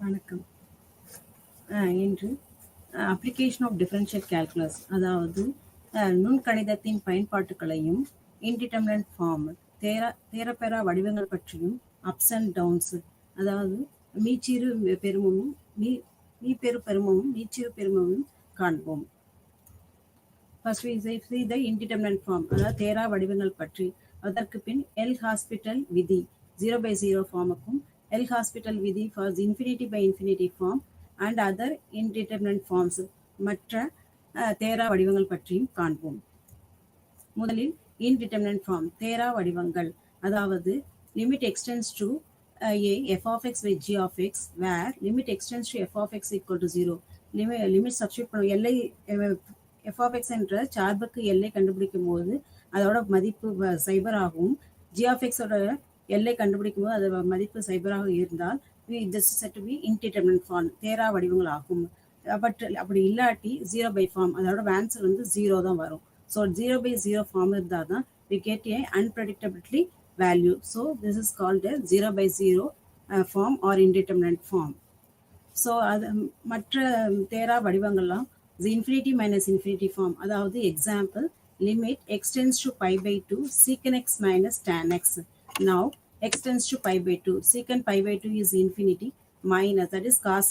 வணக்கம். இன்று application of differential calculus, அதாவது நுண்கணிதத்தின் பயன்பாட்டுகளையும் இன்டிடெர்மினன்ட் ஃபார்ம் தேரப்பெறா வடிவங்கள் பற்றியும் அப்ஸ் அண்ட் டவுன்ஸ், அதாவது மீச்சிறு பெருமமும் மீப்பெரு பெருமமும் மீச்சிறு பெருமமும் காண்போம். First we see the indeterminate form, அதாவது தேரா வடிவங்கள் பற்றி. அதற்கு பின் எல் ஹாஸ்பிட்டல் விதி 0/0 ஃபார்முக்கும் எல் ஹாஸ்பிட்டல் விதி for infinity by infinity form and other indeterminate forms மற்ற தேரா வடிவங்கள் பற்றியும் காண்போம். முதலில் இன்டிடெர்மினன்ட் ஃபார்ம் தேரா வடிவங்கள், அதாவது limit extends to a f of x by g of x where limit extends to f of x equal to 0. Limit substitute பண்ணும். எல்லை f of x என்ற சார்புக்கு எல்லை கண்டுபிடிக்கும் போது அதோட மதிப்பு சைபர் ஆகும். g of x ஓட எல்லை கண்டுபிடிக்கும் போது அதோட மதிப்பு சைபராக இருந்தால் this is said to be indeterminate form, தேரா வடிவங்கள் ஆகும். பட் அப்படி இல்லாட்டி 0 ஃபார்ம், அதோட ஆன்சர் வந்து 0 தான் வரும். ஸோ 0/0 ஃபார்ம் இருந்தால் தான் we get a unpredictability value. So this is called a 0/0 form or indeterminate form. So அது மற்ற தேரா வடிவங்கள்லாம் infinity minus infinity form, அதாவது example limit extends to pi/2 secant x minus tan x. Now extends to pi/2, secant pi/2 is infinity minus, that is cos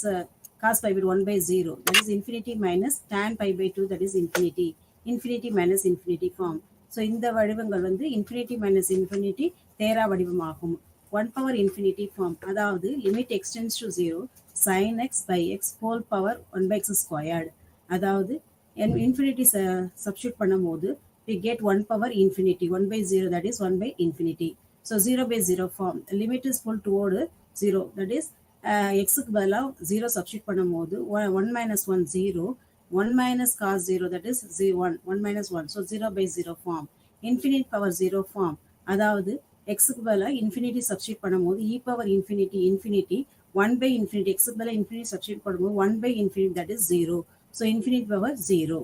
pi/2 1/0, that is infinity minus tan pi/2, that is infinity. Infinity minus infinity form. So இந்த வடிவங்கள் வந்து infinity minus infinity தேரா வடிவமாகும். 1 power infinity form, அதாவது limit extends to 0 sin x by x whole power 1/x squared, அதாவது infinity substitute பண்ணும் போது we get 1 power infinity 1/0, that is 1/infinity. So 0/0 form, limit is pulled toward 0, that is x க்கு பதிலா 0 substitute பண்ணும் போது 1 minus 1 0, 1 minus cos 0, that is 1 minus 1. So 0/0 form. Infinite power 0 form, அதாவது x க்கு பதிலா infinity substitute பண்ணும் போது e power infinity 1/infinity, x க்கு பதிலா infinity substitute பண்ணும் போது 1/infinity, that is 0. So infinite power 0.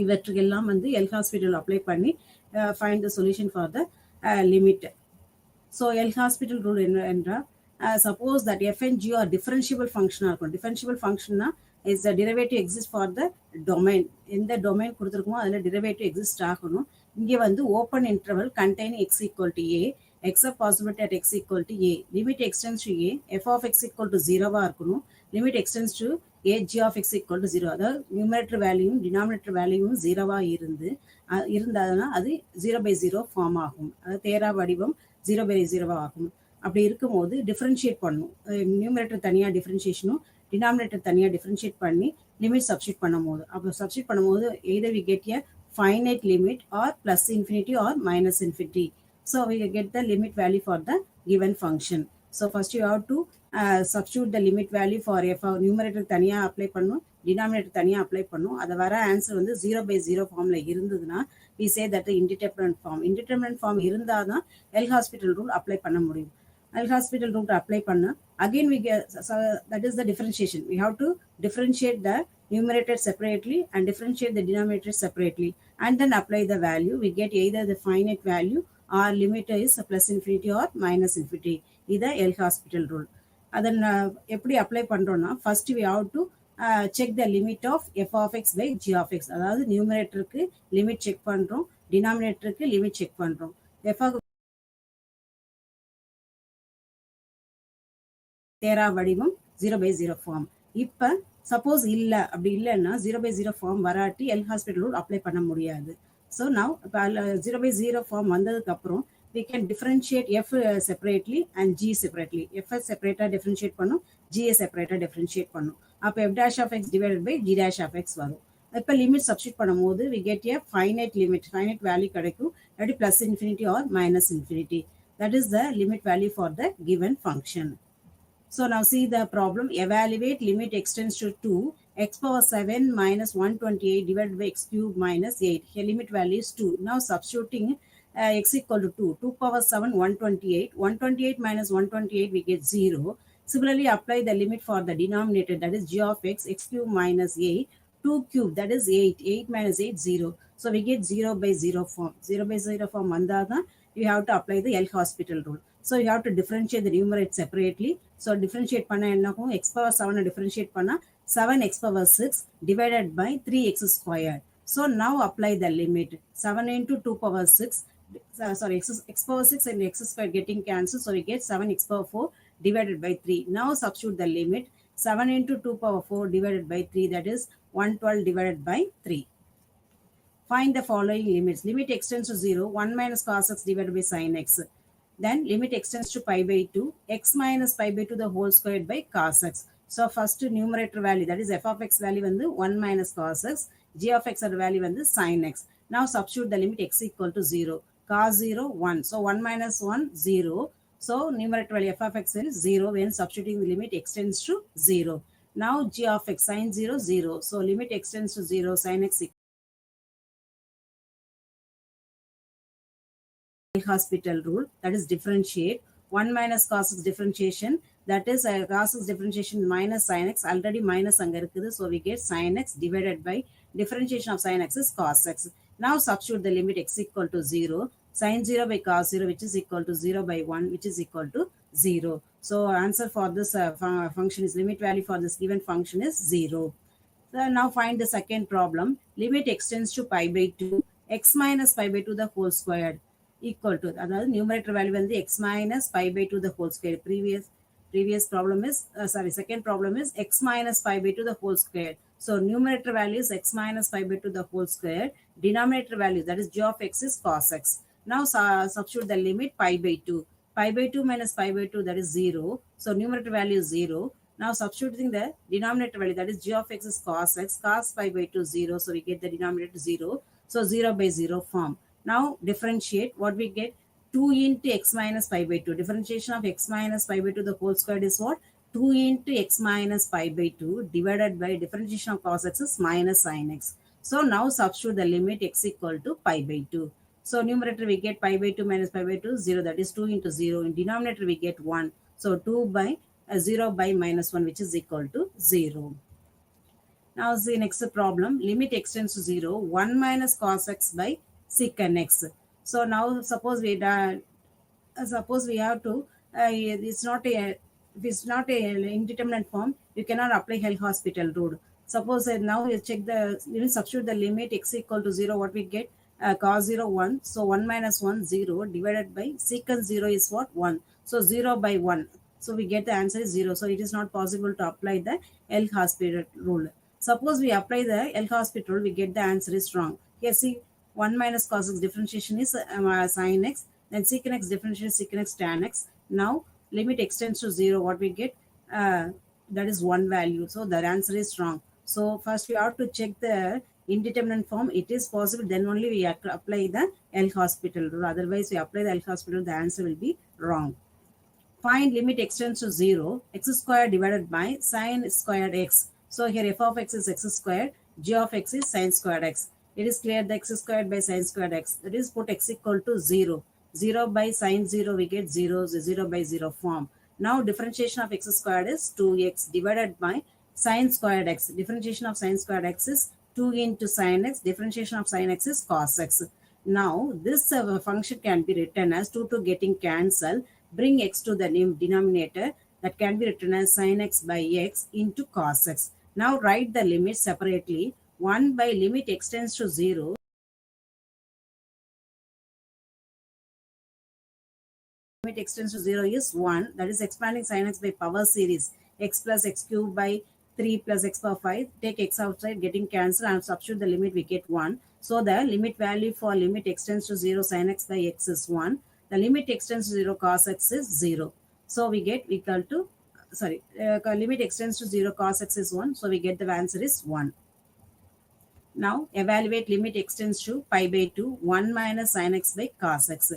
இவற்றுக்கெல்லாம் வந்து எல் ஹாஸ்பிட்டல் அப்ளை பண்ணி find the solution for the limit. So L'Hospital rule என்ன என்றால், suppose that f and g are differentiable ஃபங்க்ஷனாக இருக்கும். டிஃபரன்ஷியபிள் ஃபங்க்ஷன்னா is the derivative exist for the domain. எந்த domain கொடுத்துருக்கோமோ அதில் டிரைவேட்டிவ் எக்ஸிஸ்ட் ஆகணும். இங்கே வந்து open interval containing x equal to a, except possibility at x equal to a. Limit extends to a, f of x equal to 0 இருக்கணும். Limit extends to a g of x equal to 0, அதாவது numerator வேல்யூவும் denominator வேல்யூவும் 0வா இருந்தாதுன்னா அது 0/0 form ஆகும். அதாவது தேரா வடிவம் 0/0 ஆகும். அப்படி இருக்கும்போது டிஃபரன்ஷியேட் பண்ணும். நியூமரேட்டர் தனியாக டிஃபரன்ஷியேஷனும் டினாமினேட்டர் தனியாக டிஃபரன்ஷியேட் பண்ணி லிமிட் சப்ஸ்டியூட் பண்ணும் போது, அப்போ சப்ஸ்டியூட் பண்ணும்போது either we get a finite limit or plus infinity or minus infinity. So we get the limit value for the given function. So first you have to substitute the limit value for f. numerator தனியா apply பண்ணும், denominator தனியா apply பண்ணும். அது வர answer வந்து 0/0 ஃபார்ம்ல இருந்ததுன்னா we say that the indeterminate form. indeterminate form இருந்தால் தான் எல் ஹாஸ்பிட்டல் ரூல் அப்ளை பண்ண முடியும். எல் ஹாஸ்பிட்டல் ரூல் அப்ளை பண்ண again we get, that is the differentiation. We have to differentiate the numerator separately and differentiate the denominator separately and then apply the value. We get either the finite value or limit is plus infinity or minus infinity. இது L hospital rule. அதை எப்படி apply பண்ணுறோன்னா, first we have to check the limit of f of x by g of x. அதாவது நியூமரேட்டருக்கு limit check பண்ணுறோம், டினாமினேட்டருக்கு limit check பண்ணுறோம். f தேரா வடிவம் 0/0 form. இப்போ suppose இல்லை, அப்படி இல்லைன்னா 0/0 ஃபார்ம் வராட்டி எல் ஹாஸ்பிட்டல் ரூல் அப்ளை பண்ண முடியாது. ஸோ நவ் இப்போ 0/0 ஃபார்ம் வந்ததுக்கப்புறம் we can differentiate f separately and g separately. f செப்பரேட்டாக டிஃபரன்ஷியேட் பண்ணும், g செப்பரேட்டாக டிஃபரன்ஷியேட் பண்ணும். அப்போ f dash of x divided by g dash of x வரும். இப்போ லிமிட் சப்ஸ்டியூட் பண்ணும்போது we get a finite limit, finite value கிடைக்கும், இல்லாட்டி plus infinity or minus infinity. That is the limit value for the given function. So now see the problem. Evaluate limit extends to 2 x power 7 minus 128 divided by x cube minus 8. Here limit value is 2. Now substituting x equal to 2. 2 power 7 128. 128 minus 128 we get 0. Similarly apply the limit for the denominator, that is g of x, x cube minus 8. 2 cube, that is 8. 8 minus 8 0. So we get 0/0 form. 0/0 form வந்தாதான் you have to apply the L hospital rule. So you have to differentiate the numerator separately. So differentiate panna ennakum x power 7 differentiate panna 7x power 6 divided by 3x squared. So now apply the limit. 7 into 2 power 6, x power 6 and x squared getting cancelled. So we get 7x power 4 divided by 3. Now substitute the limit. 7 into 2 power 4 divided by 3, that is 112 divided by 3. Find the following limits. Limit extends to 0, 1 minus cos x divided by sin x. Then limit extends to pi by 2, x minus pi by 2 the whole squared by cos x. So first numerator value, that is f of x value வந்து 1 minus cos x, g of x value வந்து sin x. Now substitute the limit x equal to 0. Cos 0, 1. So 1 minus 1, 0. So numerator value f of x is 0 when substituting the limit extends to 0. Now g of x sin 0, 0. So limit extends to 0, sin x equals Hospital rule, that is differentiate 1 minus cos x differentiation, that is cos x differentiation minus sin x, already minus anga irukudhu, so we get sin x divided by differentiation of sin x is cos x. Now substitute the limit x equal to 0, sin 0 by cos 0 which is equal to 0 by 1 which is equal to 0. So answer for this function is, limit value for this given function is 0. So now find the second problem. Limit extends to pi by 2, x minus pi by 2 the whole squared equal to, அதாவது numerator value வந்து x minus pi by 2 the whole square. Previous problem is, second problem is x minus pi by 2 the whole square. So numerator value is x minus pi by 2 the whole square. Denominator value, that is g of x is cos x. Now substitute the limit pi by 2. Pi by 2 minus pi by 2, that is 0. So numerator value is 0. Now substituting the denominator value, that is g of x is cos x, cos pi by 2 0. So we get the denominator 0. So 0 by 0 form. Now differentiate, what we get, 2 into x minus pi by 2. Differentiation of x minus pi by 2 the whole squared is what? 2 into x minus pi by 2 divided by differentiation of cos x is minus sin x. So now substitute the limit x equal to pi by 2. So numerator we get pi by 2 minus pi by 2, 0, that is 2 into 0. In denominator we get 1. So 2 by 0 by minus 1 which is equal to 0. Now the next problem, limit extends to 0, 1 minus cos x by secant x. So now suppose we have to, it's not a indeterminate form, you cannot apply Hospital rule. Suppose now you check the, substitute the limit x equal to 0, what we get, cos 0 1. So 1 minus 1 0 divided by secant 0 is what, 1. So 0 by 1. So we get the answer is 0. So it is not possible to apply the Hospital rule. Suppose we apply the Hospital rule, we get the answer is wrong. Here see, 1 minus cos x differentiation is sin x, then secant x differentiation is secant x tan x. Now limit extends to 0, what we get, that is 1 value. So the answer is wrong. So first we have to check the indeterminate form. It is possible, then only we have to apply the Hospital rule. Otherwise we apply the Hospital rule, the answer will be wrong. Find limit extends to 0, x squared divided by sin squared x. So here f of x is x squared, g of x is sin squared x. It is clear the x squared by sin squared x. That is put x equal to 0. 0 by sin 0 we get 0, 0 by 0 form. Now differentiation of x squared is 2x divided by sin squared x. Differentiation of sin squared x is 2 into sin x. Differentiation of sin x is cos x. Now this function can be written as 2 getting cancelled. Bring x to the denominator, that can be written as sin x by x into cos x. Now write the limit separately. 1 by limit extends to 0. Limit extends to 0 is 1. That is expanding sin x by power series. X plus x cube by 3 plus x power 5. Take x outside, getting cancelled, and substitute the limit, we get 1. So the limit value for limit extends to 0 sin x by x is 1. The limit extends to 0 cos x is 0. So we get equal to, limit extends to 0 cos x is 1. So we get the answer is 1. Now evaluate limit extends to pi by 2, 1 minus sin x by cos x.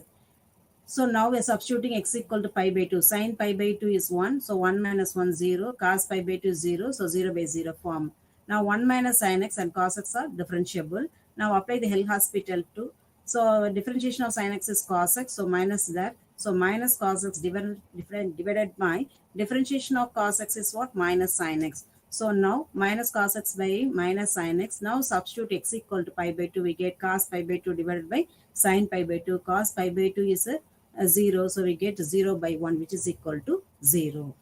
So now we are substituting x equal to pi by 2. Sin pi by 2 is 1. So 1 minus 1, 0. Cos pi by 2 is 0. So 0 by 0 form. Now 1 minus sin x and cos x are differentiable. Now apply the Hospital rule. So differentiation of sin x is cos x. So minus that. So minus cos x divided by differentiation of cos x is what? Minus sin x. So now minus cos x by minus sin x. Now substitute x equal to pi by 2. We get cos pi by 2 divided by sin pi by 2. Cos pi by 2 is 0. So we get 0 by 1, which is equal to 0.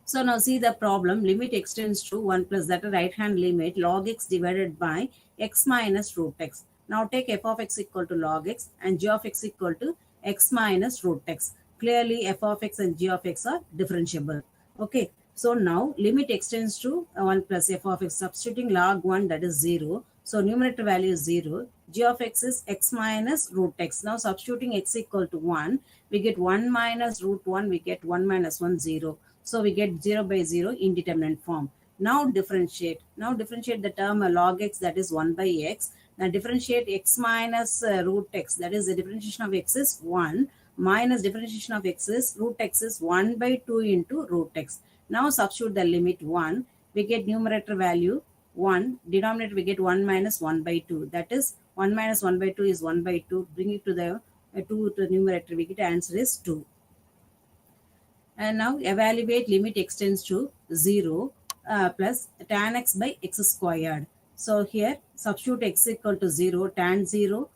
So now see the problem. Limit extends to 1 plus that right hand limit log x divided by x minus root x. Now take f of x equal to log x and g of x equal to x minus root x. Clearly f of x and g of x are differentiable. Okay. So now limit extends to 1 plus f of x, substituting log 1, that is 0. So numerator value is 0. G of x is x minus root x. Now substituting x equal to 1, we get 1 minus root 1, we get 1 minus 1, 0. So we get 0 by 0 indeterminate form. Now differentiate. Now differentiate the term log x, that is 1 by x. Now differentiate x minus root x, that is the differentiation of x is 1 minus differentiation of x is root x is 1 by 2 into root x. Now substitute the limit 1. We get numerator value 1. Denominator we get 1 minus 1 by 2. That is 1 minus 1 by 2 is 1 by 2. Bring it to the 2 to the numerator. We get answer is 2. And now evaluate limit extends to 0 plus tan x by x squared. So here substitute x equal to 0, tan 0,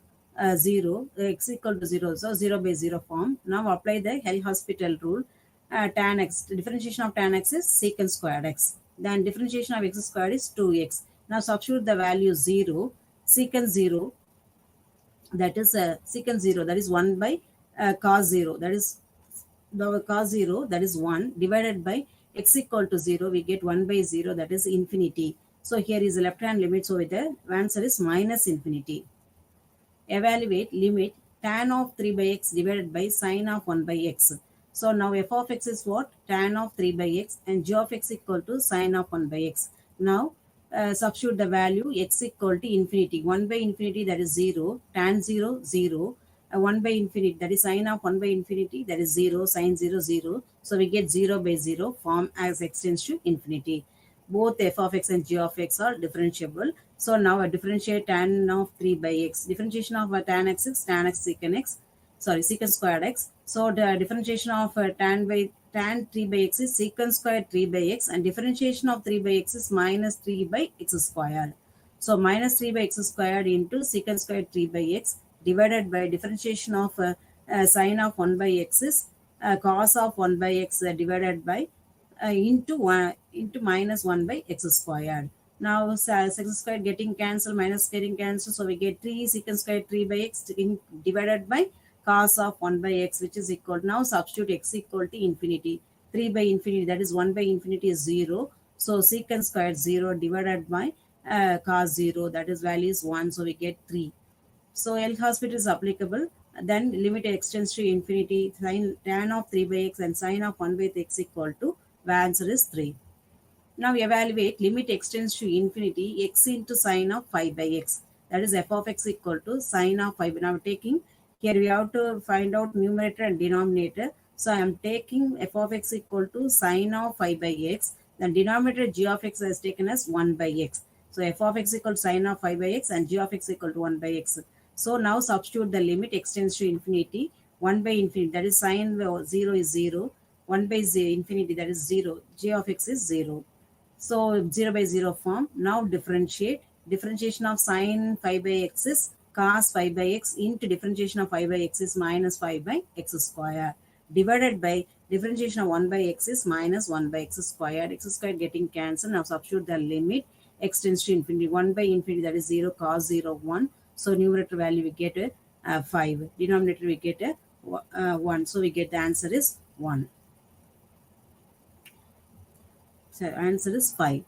0, x equal to 0. So 0 by 0 form. Now apply the L'Hospital rule. Tan x, the differentiation of tan x is secant squared x. Then differentiation of x squared is 2x. Now substitute the value 0, secant 0, that is secant 0, that is 1 by cos 0, that is the cos 0, that is 1, divided by x equal to 0, we get 1 by 0, that is infinity. So here is the left hand limit, so the answer is minus infinity. Evaluate limit tan of 3 by x divided by sine of 1 by x. So now f of x is what? Tan of 3 by x, and g of x equal to sine of 1 by x. Now substitute the value x equal to infinity. 1 by infinity, that is 0, tan 0, 0. 1 by infinity, that is sine of 1 by infinity, that is 0, sine 0, 0. So we get 0 by 0 form as extends to infinity. Both f of x and g of x are differentiable. So now I differentiate tan of 3 by x. Differentiation of tan x is tan x secant x, sorry, secant squared x. So the differentiation of tan 3 by x is secant squared 3 by x, and differentiation of 3 by x is minus 3 by x squared. So minus 3 by x squared into secant squared 3 by x divided by differentiation of sine of 1 by x is cos of 1 by x divided by into minus 1 by x squared. Now x squared getting cancelled, minus getting cancelled, so we get 3 secant squared 3 by x divided by cos of 1 by x, which is equal. Now substitute x equal to infinity. 3 by infinity, that is 1 by infinity is 0. So secant squared 0 divided by cos 0, that is value is 1. So we get 3. So L'Hospital is applicable. Then limit extends to infinity. Sin tan of 3 by x and sine of 1 by x equal to, the answer is 3. Now evaluate limit extends to infinity x into sine of 5 by x. That is f of x equal to sine of 5. Now taking, here we have to find out numerator and denominator. So I am taking f of x equal to sine of 5 by x. Then denominator g of x is taken as 1 by x. So f of x equal to sine of 5 by x and g of x equal to 1 by x. So now substitute the limit extends to infinity. 1 by infinity, that is sine 0 is 0. 1 by infinity, that is 0. G of x is 0. So 0 by 0 form. Now differentiate. Differentiation of sine 5 by x is cos 5 by x into differentiation of 5 by x is minus 5 by x squared. Divided by differentiation of 1 by x is minus 1 by x squared. X squared getting cancelled. Now substitute the limit extends to infinity. 1 by infinity, that is 0, cos 0, 1. So numerator value we get 5. Denominator we get 1. So we get the answer is 1. So answer is 5.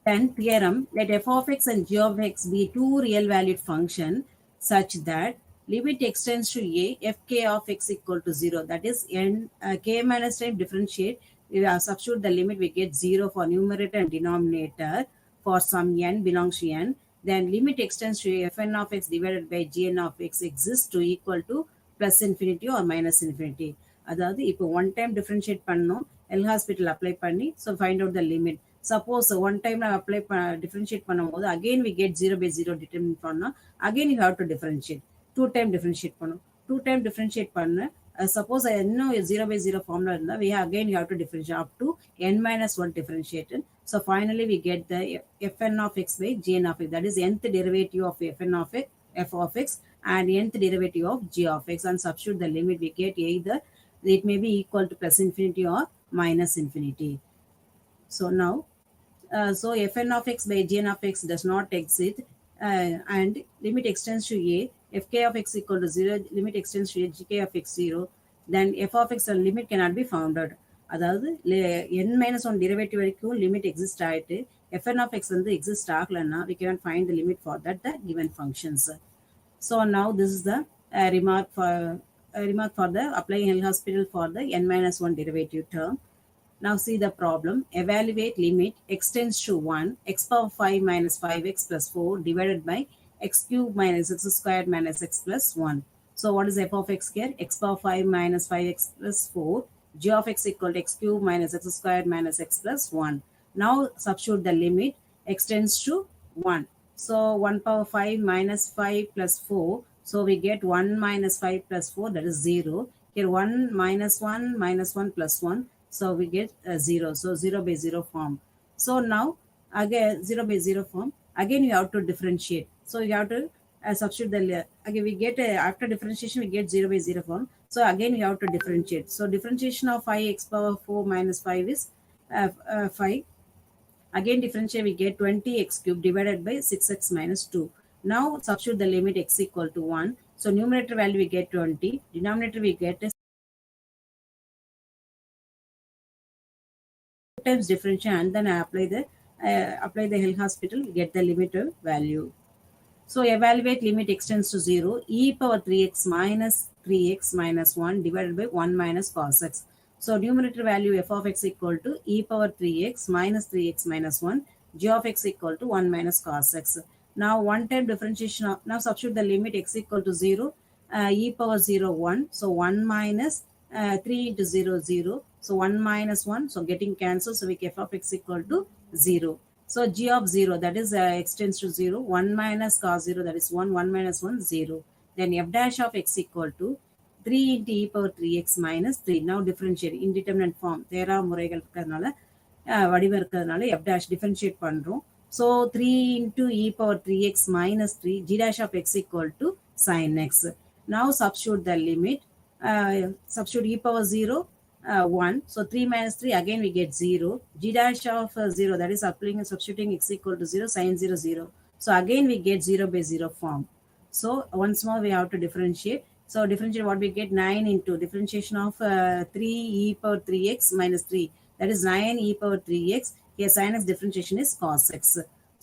Then theorem, let f of x and g of x be two real valued function such that limit extends to a, fk of x equal to 0. That is k minus time differentiate. We substitute the limit, we get 0 for numerator and denominator for some n belongs to n. Then limit extends to fn of x divided by gn of x exists to equal to plus infinity or minus infinity. அதாவது இப்போ one time differentiate பண்ணோம், L'Hospital apply பண்ணி, so find out the limit. Suppose one time apply differentiate பண்ணும்போது again we get 0 by 0 determine பண்ணோம். Again you have to differentiate. 2 time differentiate பண்ணும். 2 time differentiate பண்ண suppose இன்னும் 0 by 0 ஃபார்ம்ல இருந்தால் we again you have to differentiate up to n minus 1 differentiated. So finally we get the fn of x by gn of x, that is nth derivative of f of x and nth derivative of g of x, and substitute the limit, we get either it may be equal to plus infinity or minus infinity. So now, so fn of x by gn of x does not exist, and limit extends to a, fk of x equal to 0, limit extends to a, gk of x 0, then f of x limit cannot be founded. அதாவது n-1 derivative வரைக்கும் limit exist ஆயிட்டு fn of x வந்து exist ஆகலன்னா we cannot find the limit for that the given functions. So now this is the remark for the applying L-Hospital for the n-1 derivative term. Now see the problem. Evaluate limit x tends to 1, x power 5 minus 5x plus 4 divided by x cube minus x squared minus x plus 1. So what is f of x here? X power 5 minus 5x plus 4. G of x equal to x cube minus x squared minus x plus 1. Now substitute the limit. X tends to 1. So 1 power 5 minus 5 plus 4. So we get 1 minus 5 plus 4, that is 0. Here 1 minus 1 plus 1. So we get 0. So 0 by 0 form. So now again 0 by 0 form. Again you have to differentiate. So you have to substitute the, again we get after differentiation we get 0 by 0 form. So again you have to differentiate. So differentiation of 5x power 4 minus 5 is 5. Again differentiate, we get 20x cubed divided by 6x minus 2. Now substitute the limit x equal to 1. So numerator value we get 20. Denominator we get times differentiate, and then apply the L-Hospital, we get the limit value. So evaluate limit extends to 0, e power 3x minus 1 divided by 1 minus cos x. So numerator value f of x equal to e power 3x minus 1, g of x equal to 1 minus cos x. Now one time differentiation of, now substitute the limit x equal to 0, e power 0 1. So 1 minus 3 into 0 0. So 1 minus 1. So getting cancelled. So we get f of x equal to 0. So g of 0, that is extends to 0. 1 minus cos 0, that is 1. 1 minus 1, 0. Then f dash of x equal to 3 into e power 3x minus 3. Now differentiate indeterminate form. தேரா முறைகள் இருக்கிறதுனால வடிவம் இருக்கிறதுனால f dash differentiate பண்றோம். So 3 into e power 3x minus 3, g dash of x equal to sin x. Now substitute the limit. Substitute e power 0, 1. So 3 minus 3, again we get 0. G dash of 0, that is applying and substituting x equal to 0, sin 0, 0. So again we get 0 by 0 form. So once more we have to differentiate. So differentiate what we get, 9 into differentiation of 3 e power 3x minus 3. That is 9 e power 3x. Here sin x differentiation is cos x.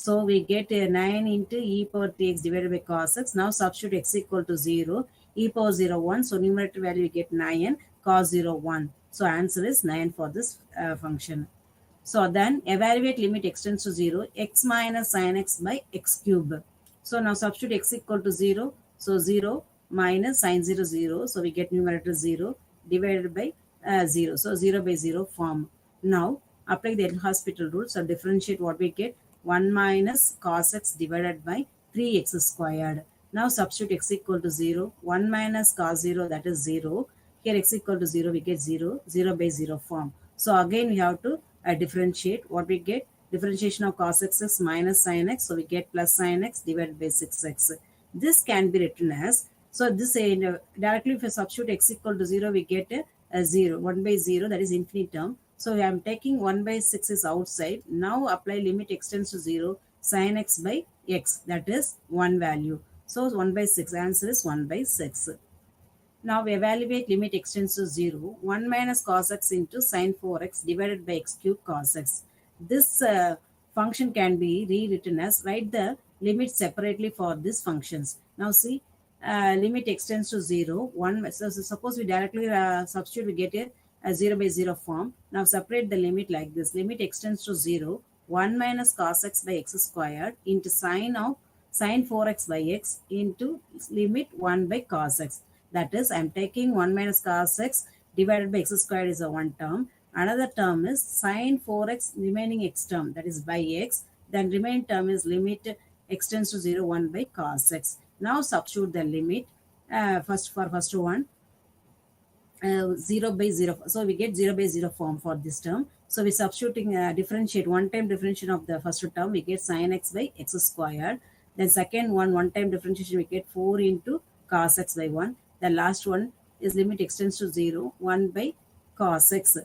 So we get 9 into e power 3x divided by cos x. Now substitute x equal to 0. E power 0, 1. So numerator value we get 9 cos 0, 1. So answer is 9 for this function. So then evaluate limit extends to 0, x minus sin x by x cube. So now substitute x equal to 0. So 0 minus sin 0, 0. So we get numerator 0 divided by 0. So 0 by 0 form. Now apply the L-Hospital rule. So differentiate what we get, 1 minus cos x divided by 3x squared. Now substitute x equal to 0. 1 minus cos 0, that is 0. Here x equal to 0, we get 0. 0 by 0 form. So again we have to differentiate. What we get, differentiation of cos x is minus sin x. So we get plus sin x divided by 6x. This can be written as, so this directly if I substitute x equal to 0, we get a 0. 1 by 0, that is infinite term. So I am taking 1 by 6 is outside. Now apply limit extends to 0, sin x by x, that is 1 value. So 1 by 6, answer is 1 by 6. Now we evaluate limit extends to 0, 1 minus cos x into sin 4x divided by x cube cos x. This function can be rewritten as, write the limit separately for these functions. Now see, limit extends to 0, 1. So suppose we directly substitute, we get a 0 by 0 form. Now separate the limit like this. Limit extends to 0, 1 minus cos x by x squared into sin 4x by x into limit 1 by cos x. That is, I am taking 1 minus cos x divided by x squared is a one term. Another term is sin 4x remaining x term, that is by x. Then remaining term is limit extends to 0, 1 by cos x. Now substitute the limit first one, 0 by 0. So we get 0 by 0 form for this term. So we substituting differentiate, one time differentiation of the first term, we get sin x by x squared. Then second one time differentiation, we get 4 into cos x by 1. The last one is limit extends to 0, 1 by cos x.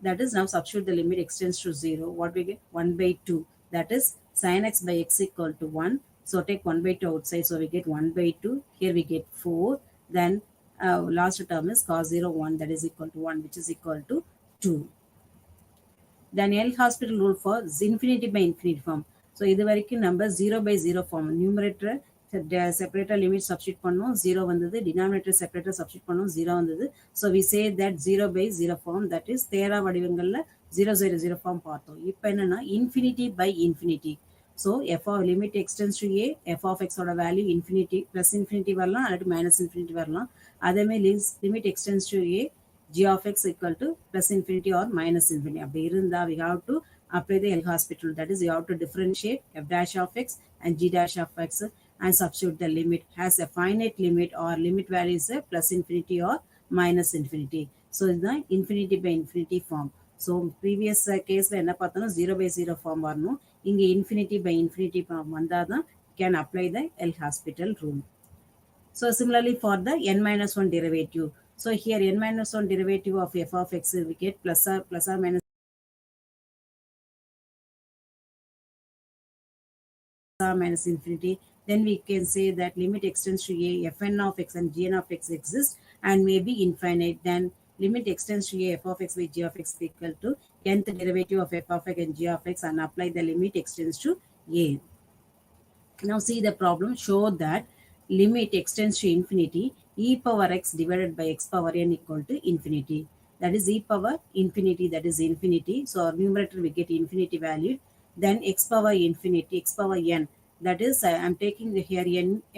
That is, now substitute the limit extends to 0. What we get? 1 by 2. That is sin x by x equal to 1. So take 1 by 2 outside. So we get 1 by 2. Here we get 4. Then last term is cos 0, 1. That is equal to 1, which is equal to 2. Then L'Hospital rule for infinity by infinity form. So இது வரைக்கும் நம்ம 0 by 0 form. Numerator separator limit substitute பண்ணோம் 0 வந்தது. Denominator separator substitute பண்ணோம் 0 வந்தது. So we say that 0 by 0 form, that is Dera வடிவங்கள்ல 0 0 0 form பார்த்தோம். இப்போ என்னன்னா infinity by infinity. So f of limit extends to a, f of x oda value infinity plus infinity வரலாம் அல்லது minus infinity வரலாம். அதேமே limit extends to a, g of x equal to plus infinity or minus infinity. அப்படி இருந்தா we have to apply the L'Hospital. That is, you have to differentiate f dash of x and g dash of x and substitute the limit. Has a finite limit or limit value is a plus infinity or minus infinity. So it's the infinity by infinity form. So previous case la enna பார்த்தோம்னா 0 by 0 form வரணும். இங்க infinity by infinity form வந்தாதான் can apply the L'Hospital rule. So similarly for the n minus 1 derivative. So here n minus 1 derivative of f of x, we get plus or minus infinity. Then we can say that limit extends to a, fn of x and gn of x exist and may be infinite. Then limit extends to a, f of x by g of x equal to nth derivative of f of x and g of x and apply the limit extends to a. Now see the problem. Show that limit extends to infinity, e power x divided by x power n equal to infinity. That is e power infinity, that is infinity. So our numerator we get infinity value. Then x power infinity, x power n. That is, I am taking here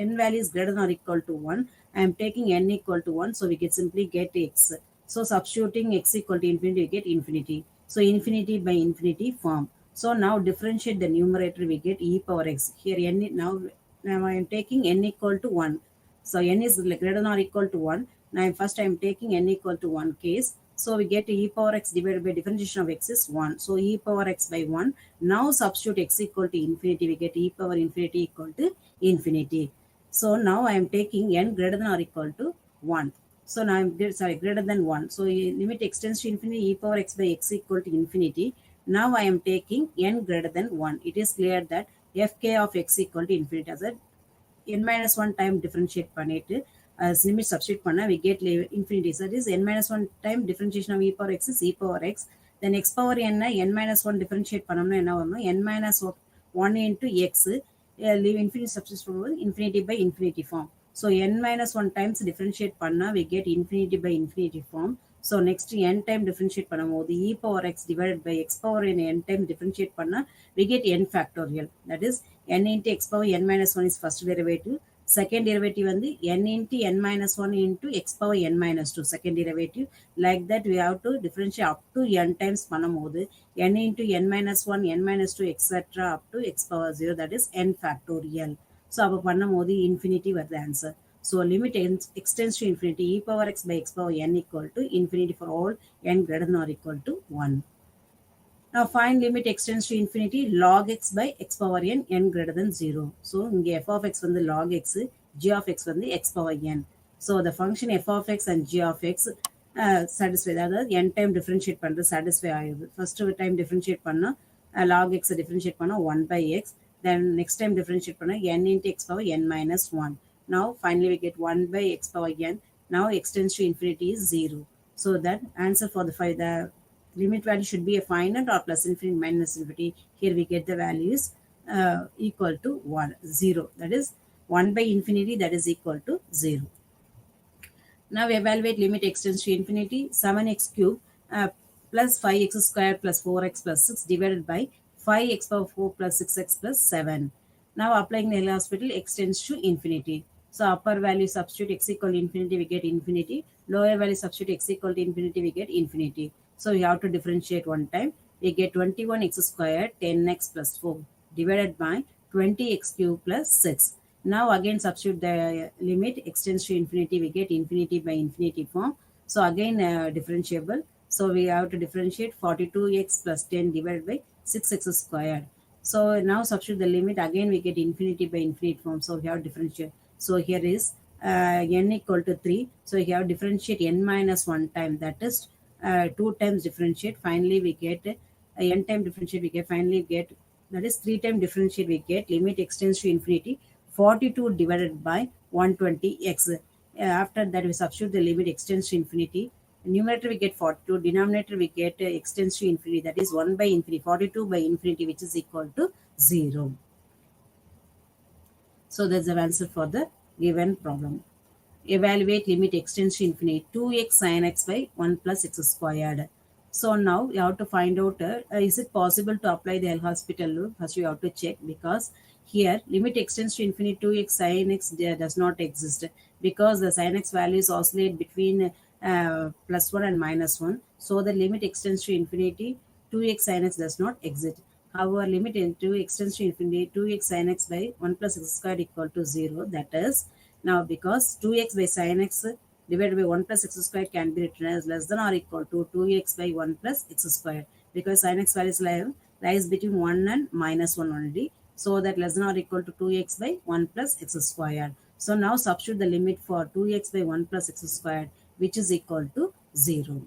n value is greater than or equal to 1. I am taking n equal to 1. So we get simply get x. So substituting x equal to infinity, we get infinity. So infinity by infinity form. So now differentiate the numerator, we get e power x. Here n, now I am taking n equal to 1. So n is greater than or equal to 1. Now first I am taking n equal to 1 case. So we get e power x divided by differentiation of x is 1. So e power x by 1. Now substitute x equal to infinity, we get e power infinity equal to infinity. So now I am taking n greater than or equal to 1. So now I am greater than 1. So limit extends to infinity, e power x by x equal to infinity. Now I am taking n greater than 1. It is clear that fk of x equal to infinity. As a n minus 1 time differentiate பண்ணிட்டு as limit substitute பண்ணா we get infinity. So that is n minus 1 time differentiation of e power x is e power x. Then x power n n minus 1 differentiate பண்ணோம்னா என்ன வரும்னா n minus 1 into x leave infinity substitute பண்ணும்போது infinity by infinity form. So n minus 1 times differentiate பண்ணா we get infinity by infinity form. So next n time differentiate பண்ணும்போது e power x divided by x power n time differentiate பண்ணா we get n factorial. That is n into x power n minus 1 is first derivative. Second derivative வந்து n into n minus 1 into x power n minus 2 second derivative. Like that we have to differentiate up to n times பண்ணும்போது n into n minus 1 n minus 2 etc. up to x power 0, that is n factorial. So அப்போ பண்ணும்போது infinity வருது answer. So limit extends to infinity, e power x by x power n equal to infinity for all n greater than or equal to 1. Now find limit extends to infinity, log x by x power n, n greater than 0. So இங்கே f of x வந்து log x, g of x வந்து x power n. So the function f of x and g of x satisfy, அதாவது n time differentiate பண்ணுறது satisfy ஆகுது. First time differentiate பண்ணா log x differentiate பண்ணா 1 by x. Then next time differentiate பண்ணா n into x power n minus 1. Now finally we get 1 by x power n. Now extends to infinity is 0. So that answer for the limit value should be a finite or plus infinity minus infinity. Here we get the values equal to 0. That is 1 by infinity, that is equal to 0. Now we evaluate limit extends to infinity, 7x cube plus 5x squared plus 4x plus 6 divided by 5x power 4 plus 6x plus 7. Now applying the L'Hospital extends to infinity. So upper value substitute x equal to infinity, we get infinity. Lower value substitute x equal to infinity, we get infinity. So we have to differentiate one time. We get 21x squared 10x plus 4 divided by 20x cube plus 6. Now again substitute the limit extends to infinity, we get infinity by infinity form. So again differentiable. So we have to differentiate 42x plus 10 divided by 6x squared. So now substitute the limit, again we get infinity by infinite form. So we have differentiate. So here is n equal to 3. So you have differentiate n minus 1 time, that is 2 times differentiate. Finally we get n time differentiate, we get finally get, that is 3 time differentiate, we get limit extends to infinity 42 divided by 120x. After that we substitute the limit extends to infinity. Numerator we get 42, denominator we get extends to infinity, that is 1 by infinity, 42 by infinity, which is equal to 0. So that's the answer for the given problem. Evaluate limit extends to infinity 2x sin x by 1 plus x squared. So now you have to find out is it possible to apply the L'Hospital rule? First you have to check, because here limit extends to infinity 2x sin x does not exist, because the sin x values oscillate between plus 1 and minus 1. So the limit extends to infinity 2x sin x does not exist. However, limit into extends to infinity 2x sin x by 1 plus x squared equal to 0. That is, now because 2x by sin x divided by 1 plus x squared can be written as less than or equal to 2x by 1 plus x squared, because sin x values lies between 1 and minus 1 only. So that less than or equal to 2x by 1 plus x squared. So now substitute the limit for 2x by 1 plus x squared, which is equal to 0.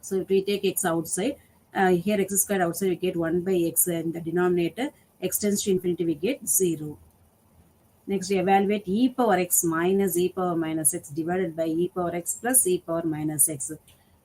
So if we take x outside, here x squared outside, we get 1 by x, and the denominator extends to infinity, we get 0. Next, we evaluate e power x minus e power minus x divided by e power x plus e power minus x.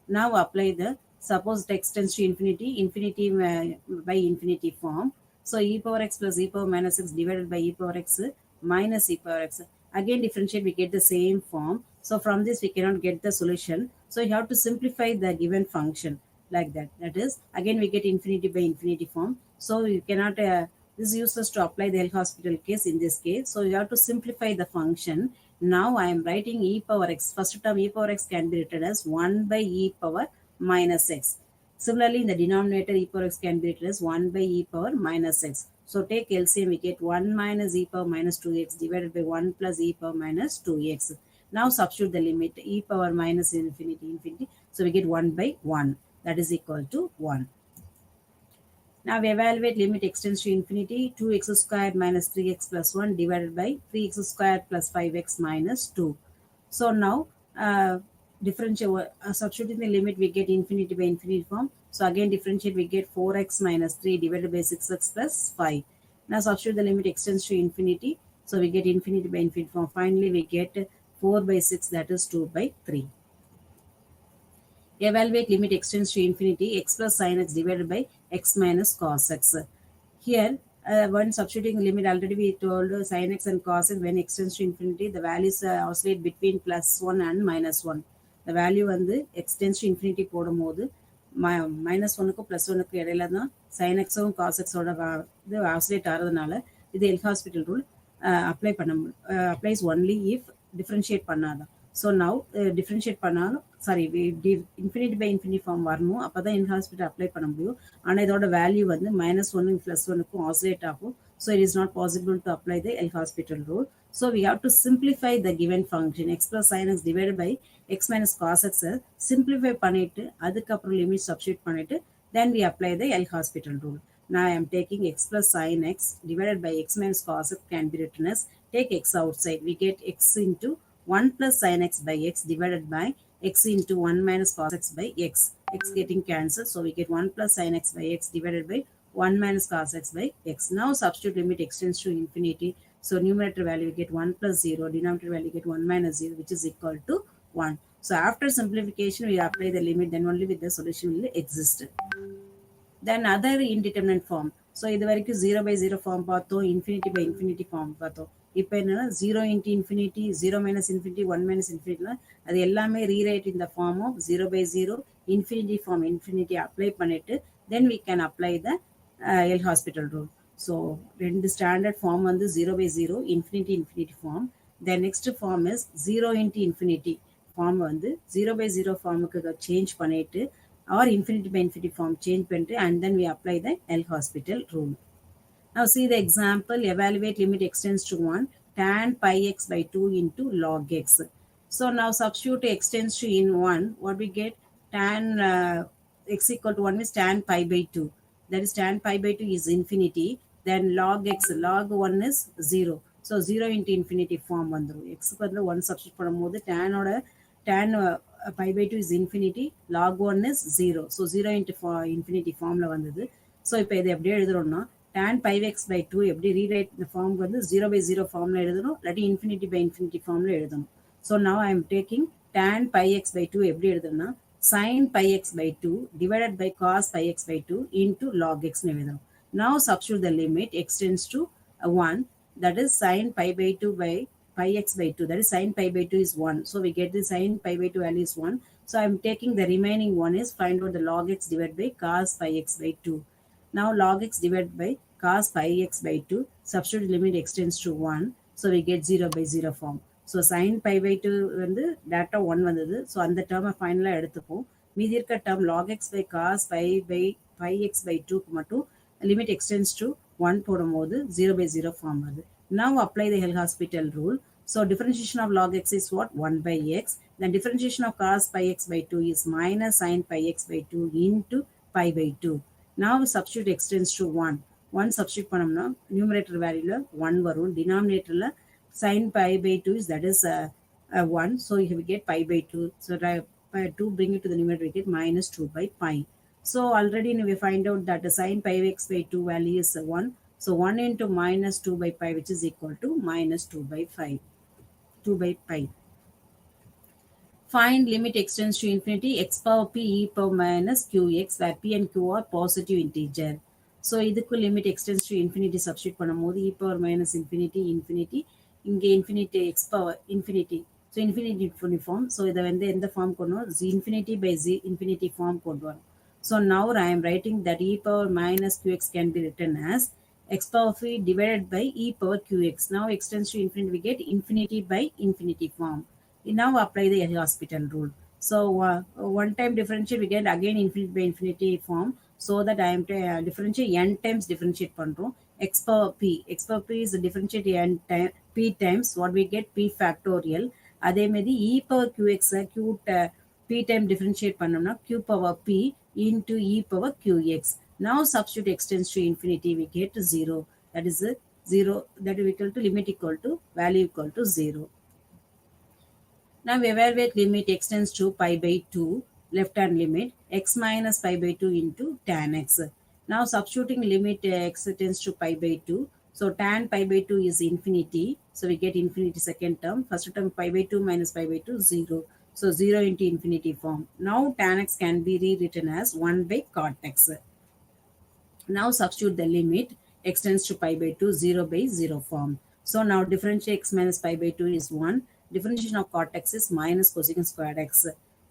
Now apply the, suppose it extends to infinity, infinity by infinity form. So e power x plus e power minus x divided by e power x minus e power x. Again differentiate, we get the same form. So from this we cannot get the solution. So you have to simplify the given function like that. That is, again we get infinity by infinity form. So you cannot, this is useless to apply the L'Hospital case in this case. So you have to simplify the function. Now I am writing e power x. First term e power x can be written as 1 by e power minus x. Similarly, in the denominator, e power x can be written as 1 by e power minus x. So take LCM, we get 1 minus e power minus 2x divided by 1 plus e power minus 2x. Now substitute the limit e power minus infinity, infinity. So we get 1 by 1. That is equal to 1. Now we evaluate limit extends to infinity 2x squared minus 3x plus 1 divided by 3x squared plus 5x minus 2. So now differentiate, substituting the limit, we get infinity by infinity form. So again differentiate, we get 4x minus 3 divided by 6x plus 5. Now substitute the limit extends to infinity. So we get infinity by infinity form. Finally we get 4 by 6, that is 2 by 3. Evaluate limit extends to infinity x plus sin x divided by x minus cos x. Here, when substituting limit, already we told sin x and cos x, when extends to infinity, the values oscillate between plus 1 and minus 1. The value வந்து extends to infinity போடும்போது minus 1க்கும் plus 1க்கும் இடையில தான் sin xவும் cos xோட இது oscillate ஆகிறதுனால இது L'Hospital rule apply பண்ண applies only if differentiate பண்ணாதான். So now differentiate பண்ணாலும் sorry infinity by infinity form வரணும், அப்போ தான் L'Hospital apply பண்ண முடியும். ஆனால் இதோட வேல்யூ வந்து minus 1 plus 1க்கும் oscillate ஆகும். So it is not possible to apply the L'Hospital rule. So we have to simplify the given function x plus sin x divided by x minus cos x. Simplify பண்ணிட்டு அதுக்கப்புறம் limit substitute பண்ணிட்டு then we apply the L'Hospital rule. Now I am taking x plus sin x divided by x minus cos x can be written as, take x outside, we get x into 1 plus sin x by x divided by x into 1 minus cos x by x. X getting cancelled. So we get 1 plus sin x by x divided by 1 minus cos x by x. Now substitute limit extends to infinity. So numerator value we get 1 plus 0. Denominator value get 1 minus 0, which is equal to 1. So after simplification, we apply the limit. Then only with the solution will exist. Then other indeterminate form. So இது வரைக்கும் 0 by 0 form பார்த்தோம், infinity by infinity form பார்த்தோம். இப்போ என்னன்னா 0 into infinity, 0 minus infinity, 1 minus infinity, அது எல்லாமே rewrite in the form of 0 by 0 infinity form. Infinity apply பண்ணிட்டு then we can apply the L'Hospital rule. So ரெண்டு standard form வந்து 0 by 0 infinity infinity form. The next form is 0 into infinity form வந்து 0 by 0 formக்கு change பண்ணிட்டு or infinity by infinity form change பண்ணிட்டு and then we apply the L'Hospital rule. Now see the example, evaluate limit extends to 1 tan pi x by 2 into log x. So now substitute extends to in 1, what we get, tan x equal to 1 means tan pi by 2. that is tan pi by 2 is infinity, then log x, log 1 is 0. So 0 into infinity form வந்துரும். x க்கு வந்து 1 substitute பண்ணும்போது tan pi by 2 is infinity, log 1 is 0. So 0 into infinity formல வந்தது. So இப்போ இதை எப்படியே எழுதுறோம்னா tan pi x by 2 எப்படி rewrite இந்த ஃபார்ம் வந்து 0 by 0 ஃபார்ம்ல எழுதணும், இல்லாட்டி infinity by infinity ஃபார்ம்ல எழுதணும். So now I am taking tan pi x by 2 எப்படி எழுதணும்னா sin pi x by 2 divided by cos pi x by 2 into log x னு எழுதணும். Now substitute the limit x tends to 1, that is sin pi by 2 by pi x by 2, that is sin pi by 2 is 1. So we get the sin pi by 2 value is 1. So I am taking the remaining one is find out the log x divided by cos pi x by 2. Now log x divided by cos pi x by 2, substitute limit x tends to 1. So we get 0 by 0 form. So sin pi by 2 வந்து data 1 வந்தது. So அந்த term ஃபைனலாக எடுத்துப்போம். மீதி இருக்க term log x by cos pi x by 2 மட்டும் limit x tends to 1 போடும்போது 0 by 0 form வருது. Now apply the L'Hospital rule. So differentiation of log x is what? 1 by x. Then differentiation of cos pi x by 2 is minus sin pi x by 2 into pi by 2. Now substitute x tends to 1. 1 substitute பண்ணோம்னா numerator value 1 வரும். Denominatorல sin pi by 2 is that is 1. So you get pi by 2. So 2 bring it to the numerator, we get minus 2 by pi. So already we find out that the sin pi x by 2 value is 1. So 1 into minus 2 by pi, which is equal to minus 2 by 5. 2 by pi. Find limit x tends to infinity x power p e power minus qx, where p and q are positive integer. So இதுக்கு limit x tends to infinity substitute பண்ணும்போது e power minus infinity, இங்கே infinity x power infinity. So infinity form. So இதை வந்து எந்த form கொண்டு வரும்? Infinity by z infinity form கொண்டு வரும். So now I am writing that e power minus qx can be written as x power p divided by e power qx. Now x tends to infinity, we get infinity by infinity form. Now apply the L'Hospital rule. So one time differentiate, we get again infinity by infinity form. So that I am differentiate n times differentiate பண்றோம். X power p is differentiate n time p times what we get p factorial. அதே மாதிரி e power qx p time differentiate பண்ணோம்னா q power p into e power qx. Now substitute x tends to infinity, we get 0. That is 0, that is equal to limit equal to value equal to 0. Now we evaluate limit x tends to pi by 2, left hand limit, x minus pi by 2 into tan x. Now substituting limit x tends to pi by 2. So tan pi by 2 is infinity. So we get infinity second term. First term pi by 2 minus pi by 2 0. So 0 into infinity form. Now tan x can be rewritten as 1 by cot x. Now substitute the limit x tends to pi by 2, 0 by 0 form. So now differentiate x minus pi by 2 is 1. Differentiation of cot x is minus cosecant squared x.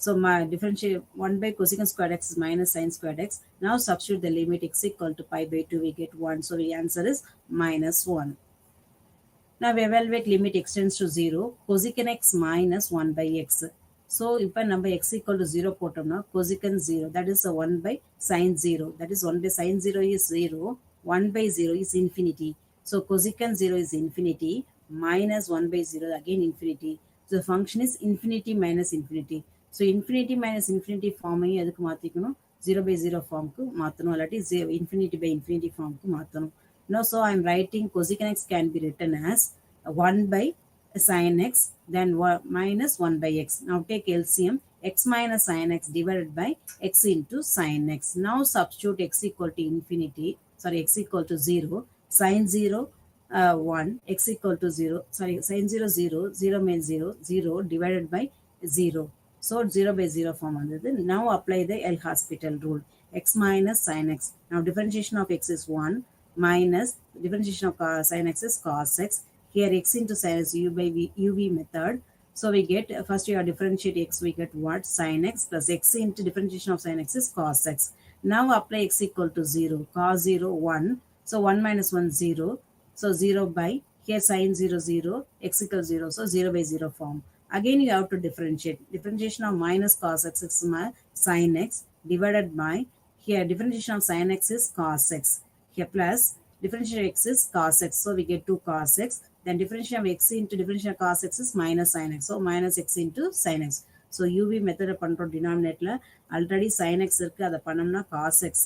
So my differentiate 1 by cosecant squared x is minus sin squared x. Now substitute the limit x equal to pi by 2, we get 1. So the answer is minus 1. Now we evaluate limit x tends to 0, cosecant x minus 1 by x. So if number x equal to 0 போட்டோம்னா cosecant 0, that is 1 by sin 0. That is 1 by sin 0 is 0, 1 by 0 is infinity. So cosecant 0 is infinity, minus 1 by 0 again infinity. So the function is infinity minus infinity. So infinity minus infinity form எதுக்கு மாத்திக்கணும்? 0 by 0 form க்கு மாத்தணும், இல்லாட்டி infinity by infinity form க்கு மாத்தணும். Now so I am writing cosecant x can be written as 1 by sin x, then minus 1 by x. Now take LCM, x minus sin x divided by x into sin x. Now substitute x equal to infinity, sorry, x equal to 0, sin 0 1, x equal to 0, sorry, sin 0 0, 0 means 0, 0 divided by 0. So 0 by 0 form வந்தது. Now apply the L'Hospital rule, x minus sin x. Now differentiation of x is 1, minus differentiation of sin x is cos x. Here x into sin is u by uv method. So we get, first we differentiate x, we get what? Sin x plus x into differentiation of sin x is cos x. Now apply x equal to 0, cos 0 1. So 1 minus 1 0. So 0 by, here sin 0 0, x equals 0. So 0 by 0 form. Again you have to differentiate. Differentiation of minus cos x is sin x divided by, here differentiation of sin x is cos x. Here plus differentiation of x is cos x. So we get 2 cos x. Then differentiation of x into differentiation of cos x is minus sin x. So minus x into sin x. So uv method பண்றோம் denominatorல already sin x இருக்கு, அதை பண்ணோம்னா cos x,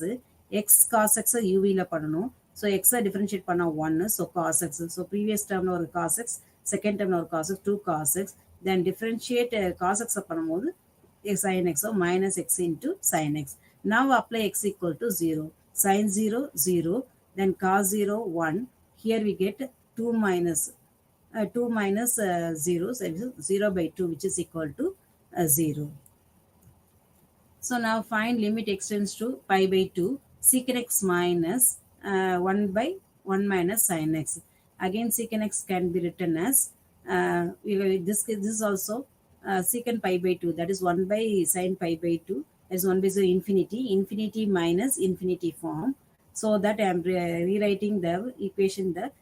x cos x uv பண்ணனும். So x differentiate பண்ணா 1, so cos x. So previous term ஒரு cos x, second term ஒரு cos x, 2 cos x. Then differentiate cos x பண்ணும்போது sin x, so minus x into sin x. Now apply x equal to 0. Sin 0, 0. Then cos 0, 1. Here we get 2 minus 0, so 0 by 2, which is equal to 0. So now find limit extends to pi by 2, secant x minus 1 by 1 minus sin x. Again, secant x can be written as, this is also secant pi by 2, that is 1 by sin pi by 2, that is 1 by 0 infinity minus infinity form. So that I am rewriting the equation the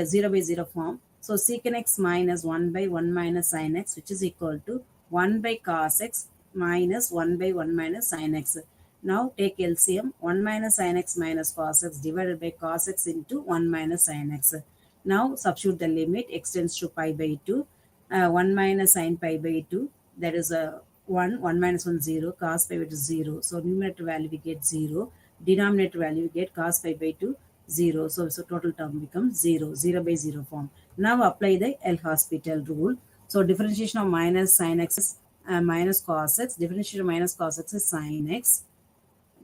0 by 0 form. So secant x minus 1 by 1 minus sin x, which is equal to 1 by cos x minus 1 by 1 minus sin x. Now take LCM, 1 minus sin x minus cos x divided by cos x into 1 minus sin x. Now substitute the limit, x tends to pi by 2, 1 minus sin pi by 2, that is 1 minus 1, 0, cos pi by 2, 0. So numerator value we get 0, denominator value we get cos pi by 2, 0. So total term becomes 0, 0 by 0 form. Now apply the L'Hospital rule. So differentiation of minus sin x is minus cos x, differentiation of minus cos x is sin x,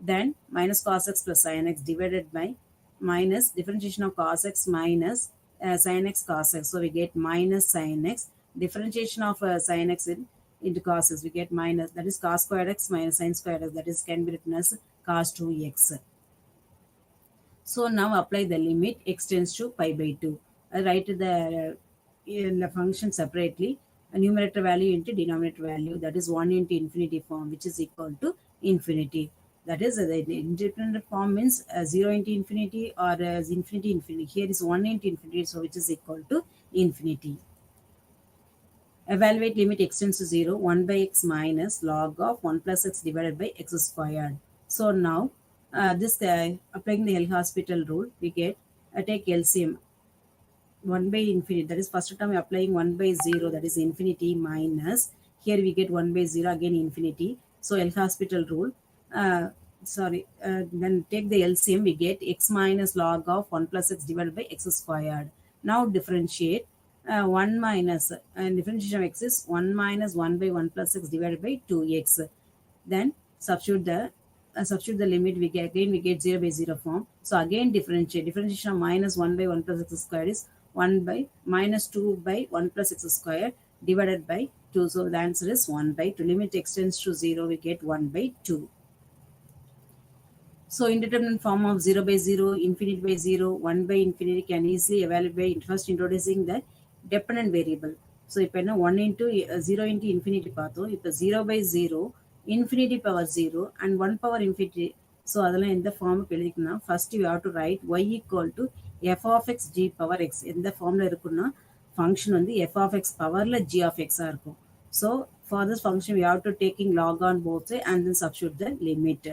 then minus cos x plus sin x divided by minus differentiation of cos x minus sin x cos x, so we get minus sin x, differentiation of sin x into cos x, we get minus, that is cos squared x minus sin squared x, that is can be written as cos 2x. So now apply the limit, x tends to pi by 2. Write the function separately, a numerator value into denominator value, that is 1 into infinity form, which is equal to infinity. That is the independent form means 0 into infinity or infinity infinity. Here is 1 into infinity, so which is equal to infinity. Evaluate limit x tends to 0, 1 by x minus log of 1 plus x divided by x squared. So now this applying the L'Hospital rule, we get take LCM, 1 by infinity, that is first term applying 1 by 0, that is infinity minus, here we get 1 by 0, again infinity. So L'Hospital rule, then take the LCM, we get x minus log of 1 plus x divided by x squared. Now differentiate 1 minus, and differentiation of x is 1 minus 1 by 1 plus x divided by 2x. Then substitute the limit, we get 0 by 0 form. So again differentiation of minus 1 by 1 plus x squared is 1 by minus 2 by 1 plus x squared divided by 2. So the answer is 1 by 2. Limit extends to 0, we get 1 by 2. So indeterminate form of 0 by 0, infinity by 0, 1 by infinity can easily evaluate by first introducing the dependent variable. So இப்போ என்ன 1 into 0 into infinity பார்த்தோம், இப்போ 0 by 0, infinity power 0 and 1 power infinity. So அதெல்லாம் எந்த ஃபார்முக்கு எழுதிக்கணும்னா, first you have to write y equal to f of x g power x. எந்த ஃபார்ம்ல இருக்குன்னா ஃபங்க்ஷன் வந்து f of x பவர்ல g of x இருக்கும். So for this function we have to taking log on both sides and then substitute the limit.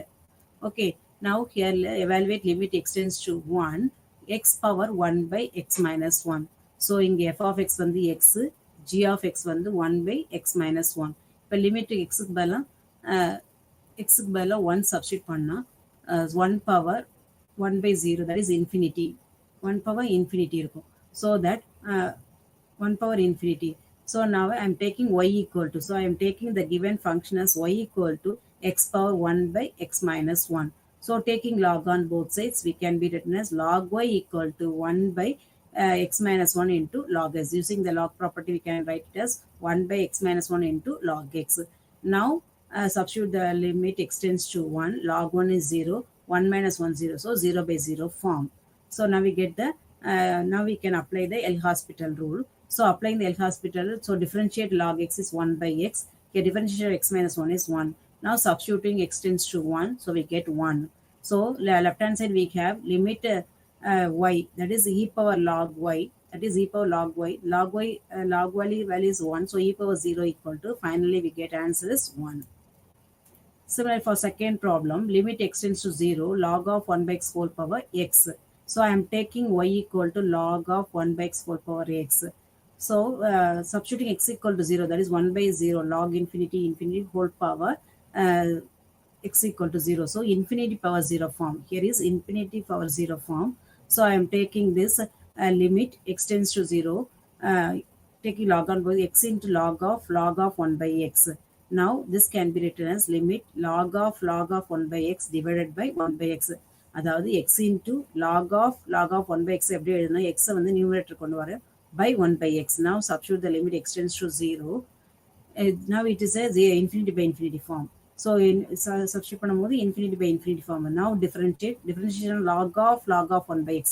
Okay, now here evaluate limit x tends to 1, x power 1 by x minus 1. So இங்க f of x வந்து x, g of x வந்து 1 by x minus 1. இப்போ limit xக்கு பதிலா 1 substitute பண்ணா 1 power 1 by 0, that is infinity, 1 power infinity இருக்கும். So that 1 power infinity. So now I am taking y equal to, so I am taking the given function as y equal to x power 1 by x minus 1. So taking log on both sides, we can be written as log y equal to 1 by x minus 1 into log s. Using the log property, we can write it as 1 by x minus 1 into log x. Now substitute the limit x tends to 1, log 1 is 0, 1 minus 1, 0, so 0 by 0 form. So now we get the, now we can apply the L'Hospital rule. So applying the L'Hospital, so differentiate log x is 1 by x, here differentiation of x minus 1 is 1. Now substituting x tends to 1, so we get 1. So left hand side we have limit y, that is e power log y, that is e power log y, log value is 1, so e power 0 equal to, finally we get answer is 1. Similar for second problem, limit x tends to 0, log of 1 by x whole power x. So I am taking y equal to log of 1 by x whole power x. So substituting x equal to 0, that is 1 by 0, log infinity whole power x equal to 0. So infinity power 0 form. Here is infinity power 0 form. So I am taking this limit x tends to 0, uh, taking log on both x into log of 1 by x. Now this can be written as limit log of 1 by x divided by 1 by x. அதாவது x into log of 1 by x எப்படி எழுதுனா x வந்து numerator கொண்டு வர by 1 by x. Now substitute the limit x tends to 0. Now it is a infinity by infinity form. So in substitute பண்ணும்போது infinity by infinity form. Now differentiation log of 1 by x.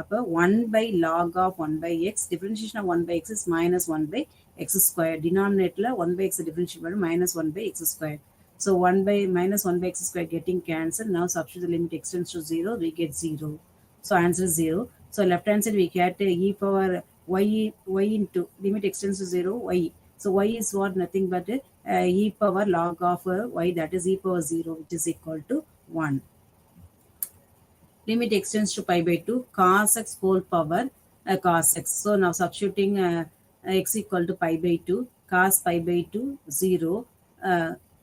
அப்போ 1 by log of 1 by x, differentiation of 1 by x is minus 1 by x square. Denominator 1 by x differentiate பண்ண minus 1 by x square. So 1 by minus 1 by x square getting cancelled. Now substitute the limit x tends to 0, we get 0. So answer is 0. So left hand side we get e power y into limit x tends to 0, y. So y is what? Nothing but e power log of y, that is e power 0, which is equal to 1. Limit x tends to pi by 2, cos x whole power cos x. So now substituting x equal to pi by 2, cos pi by 2, 0,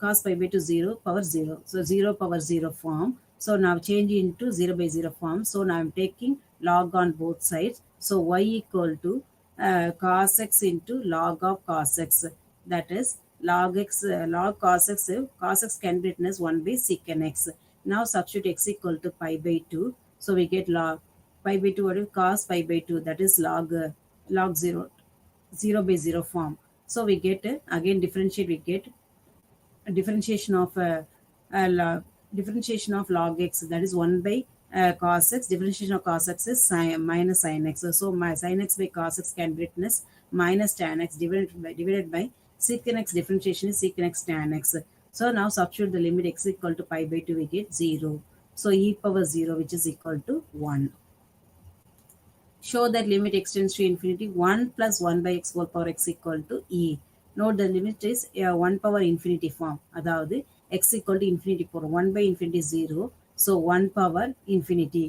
cos pi by 2, 0, power 0. So 0 power 0 form. So now change into 0 by 0 form. So now I'm taking log on both sides. So y equal to cos x into log of cos x. That is log x, log cos x can be written as 1 by secant x. Now substitute x equal to pi by 2. So we get log pi by 2, what is cos pi by 2, that is log 0, 0 by 0 form. So we get again differentiate, we get a differentiation of log x, that is 1 by cos x. Differentiation of cos x is minus sin x. So my sin x by cos x can be written as minus tan x divided by secant x. Differentiation is secant x tan x. So now substitute the limit x equal to pi by 2, we get 0. So e power 0, which is equal to 1. Show that limit x tends to infinity 1 plus 1 by x whole power x equal to e. Note the limit is 1 power infinity form. அதாவது x equal to infinity போறோம். 1 by infinity 0. So 1 power infinity.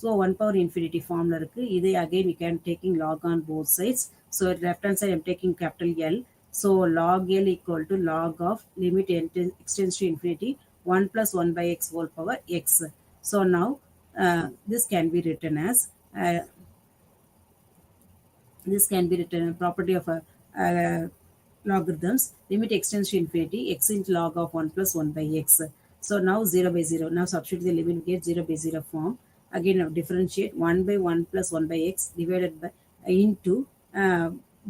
So 1 power infinity formல இருக்கு. இதை again you can taking log on both sides. So at left hand side I'm taking capital L. So log L equal to log of limit x tends to infinity 1 plus 1 by x whole power x. So now this can be written as property of logarithms. Limit x tends to infinity x into log of 1 plus 1 by x. So now 0 by 0. Now substitute the limit, get 0 by 0 form. Again differentiate 1 by 1 plus 1 by x divided by into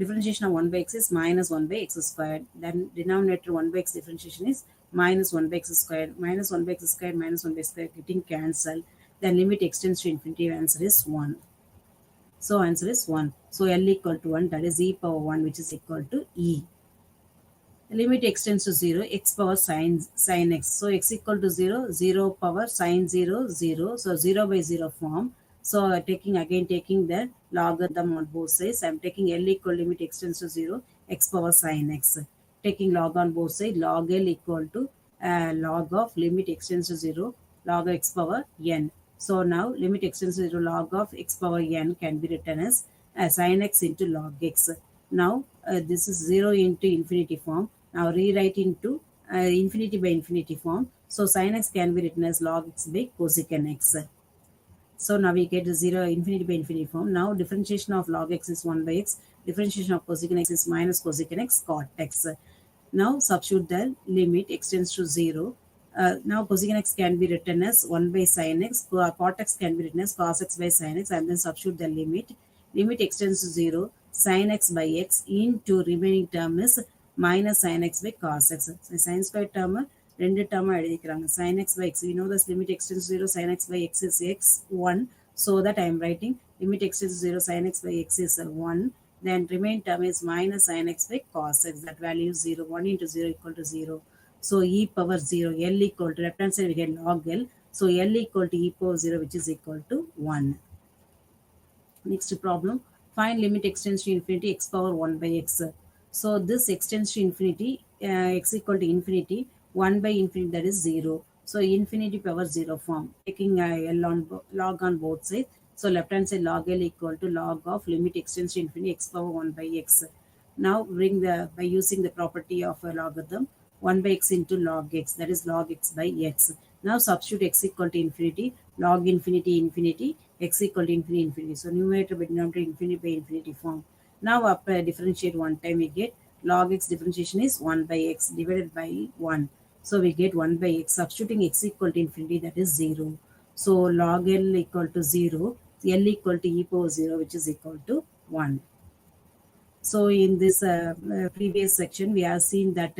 differentiation of 1 by x is minus 1 by x squared. Then denominator 1 by x differentiation is minus 1 by x squared. Minus 1 by x squared minus 1 by x squared getting cancelled. Then limit x tends to infinity. Answer is 1. So answer is 1. So L equal to 1, that is e power 1, which is equal to e. Limit x tends to 0, x power sin x. So x equal to 0, 0 power sin 0, 0. So 0 by 0 form. So taking the logarithm on both sides. I'm taking L equal limit x tends to 0, x power sin x. Taking log on both sides, log L equal to log of limit x tends to 0, log of x power n. So now limit x tends to 0, log of x power n can be written as sin x into log x. Now this is 0 into infinity form. Now rewrite into infinity by infinity form. So sin x can be written as log x by cosecant x. So now we get 0 infinity by infinity form. Now differentiation of log x is 1 by x. Differentiation of cosecant x is minus cosecant x cot x. Now substitute the limit x tends to 0. Now cosecant x can be written as 1 by sin x. Cot x can be written as cos x by sin x. And then substitute the limit. Limit x tends to 0. Sin x by x into remaining term is minus sin x by cos x. So sin square term ரெண்டு term எழுதிக்கிறாங்க. Sin x by x. We know this limit x tends to 0. Sin x by x is x1. So that I am writing limit x tends to 0. Sin x by x is 1. Then remaining term is minus sin x by cos x. That value is 0. 1 into 0 equal to 0. So e power 0. L equal to left hand side we get log L. So L equal to e power 0, which is equal to 1. Next problem. Find limit x tends to infinity x power 1 by x. So this x tends to infinity, x equal to infinity, 1 by infinity, that is 0. So infinity power 0 form. Taking L on log on both sides. So left hand side log L equal to log of limit x tends to infinity x power 1 by x. Now bring by using the property of a logarithm. 1 by x into log x, that is log x by x. Now substitute x equal to infinity, log infinity infinity, x equal to infinity infinity. So numerator by denominator infinity by infinity form. Now differentiate one time, we get log x differentiation is 1 by x divided by 1. So we get 1 by x. Substituting x equal to infinity, that is 0. So log L equal to 0, L equal to e power 0, which is equal to 1. So in this previous section, we have seen that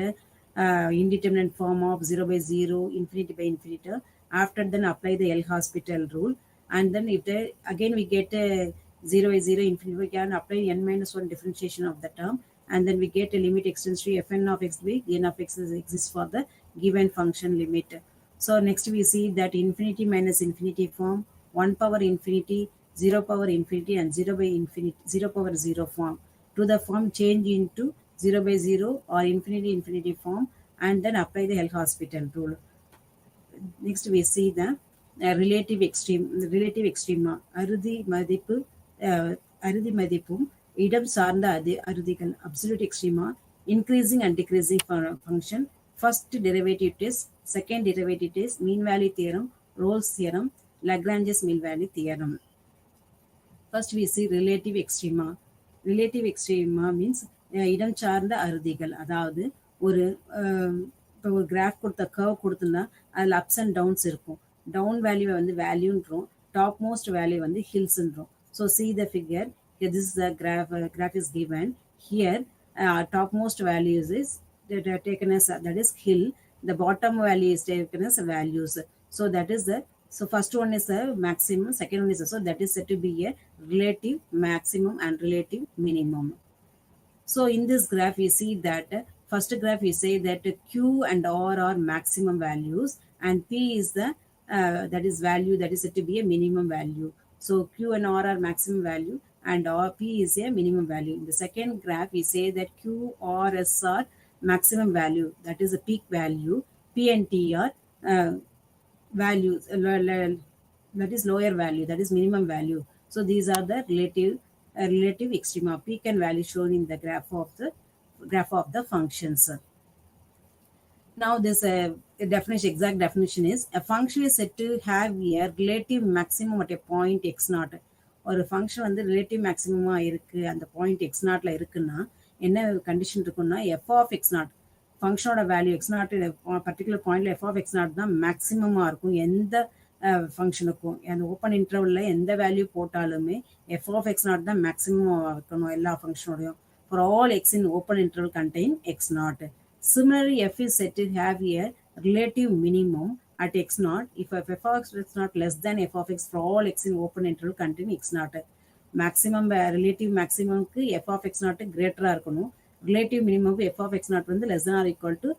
indeterminate form of 0 by 0, infinity by infinity. After then apply the L'Hospital rule. And then if again we get 0 by 0, infinity, we can apply n minus 1 differentiation of the term. And then we get a limit extends to fn of x by n of x exists for the given function limit. So next we see that infinity minus infinity form, 1 power infinity, 0 power infinity, and 0 by infinity, 0 power 0 form. To the form change into 0 by 0 or infinity infinity form, and then apply the L'Hospital rule. Next we see the relative extrema. அறுதி மதிப்பும் இடம் சார்ந்த அறுதிகள் absolute extrema, increasing and decreasing function, first derivative test, second derivative test, mean value theorem, Rolle's theorem, Lagrange's mean value theorem. First we see relative extrema. Relative extrema means இடம் சார்ந்த அறுதிகள். அதாவது ஒரு இப்போ ஒரு கிராஃப் கொடுத்த கர்வ் கொடுத்தோம்னா அதில் ups and downs இருக்கும். டவுன் வேல்யூவை வந்து வேல்யூன்றோம், டாப் மோஸ்ட் வேல்யூ வந்து ஹில்ஸ்ன்றோம். So see the figure, this is the graph is given here. Top most values is taken as that is hill, the bottom value is taken as values. So that is the, so first one is a maximum, second one is a, so that is said to be a relative maximum and relative minimum. So in this graph we see that first graph we say that Q and R are maximum values and P is the that is value that is said to be a minimum value. So Q and R are maximum value and P is a minimum value. In the second graph we say that Q, R, S are maximum value, that is a peak value. P and T are values, that is lower value, that is minimum value. So these are the relative extrema, peak and value shown in the graph of the functions. Now this definition, exact definition is, a function is said to have a relative maximum at a point x naught. ஒரு function வந்து relative மேக்ஸிமமாக இருக்குது, அந்த point x நாட்டில் இருக்குன்னா என்ன condition இருக்குன்னா, f of x naught, ஃபங்க்ஷனோட வேல்யூ எக்ஸ் நாட் பர்டிகுலர் பாயிண்ட்ல எஃப் ஆஃப் எக்ஸ் நாட் தான் மேக்ஸிமமாக இருக்கும் எந்த ஃபங்க்ஷனுக்கும். அந்த ஓப்பன் இன்டர்வலில் எந்த வேல்யூ போட்டாலுமே எஃப் ஆஃப் எக்ஸ் நாட் தான் மேக்ஸிமம் இருக்கணும் எல்லா ஃபங்க்ஷனோடையும். For all x in open interval contain x naught. Similarly, f is said to have a relative minimum at x naught if f of x naught less than f of x for all x in open interval contain x naught. Maximum relative maximum க்கு f of x naught greater இருக்கணும், relative minimum க்கு f of x naught வந்து less than or equal to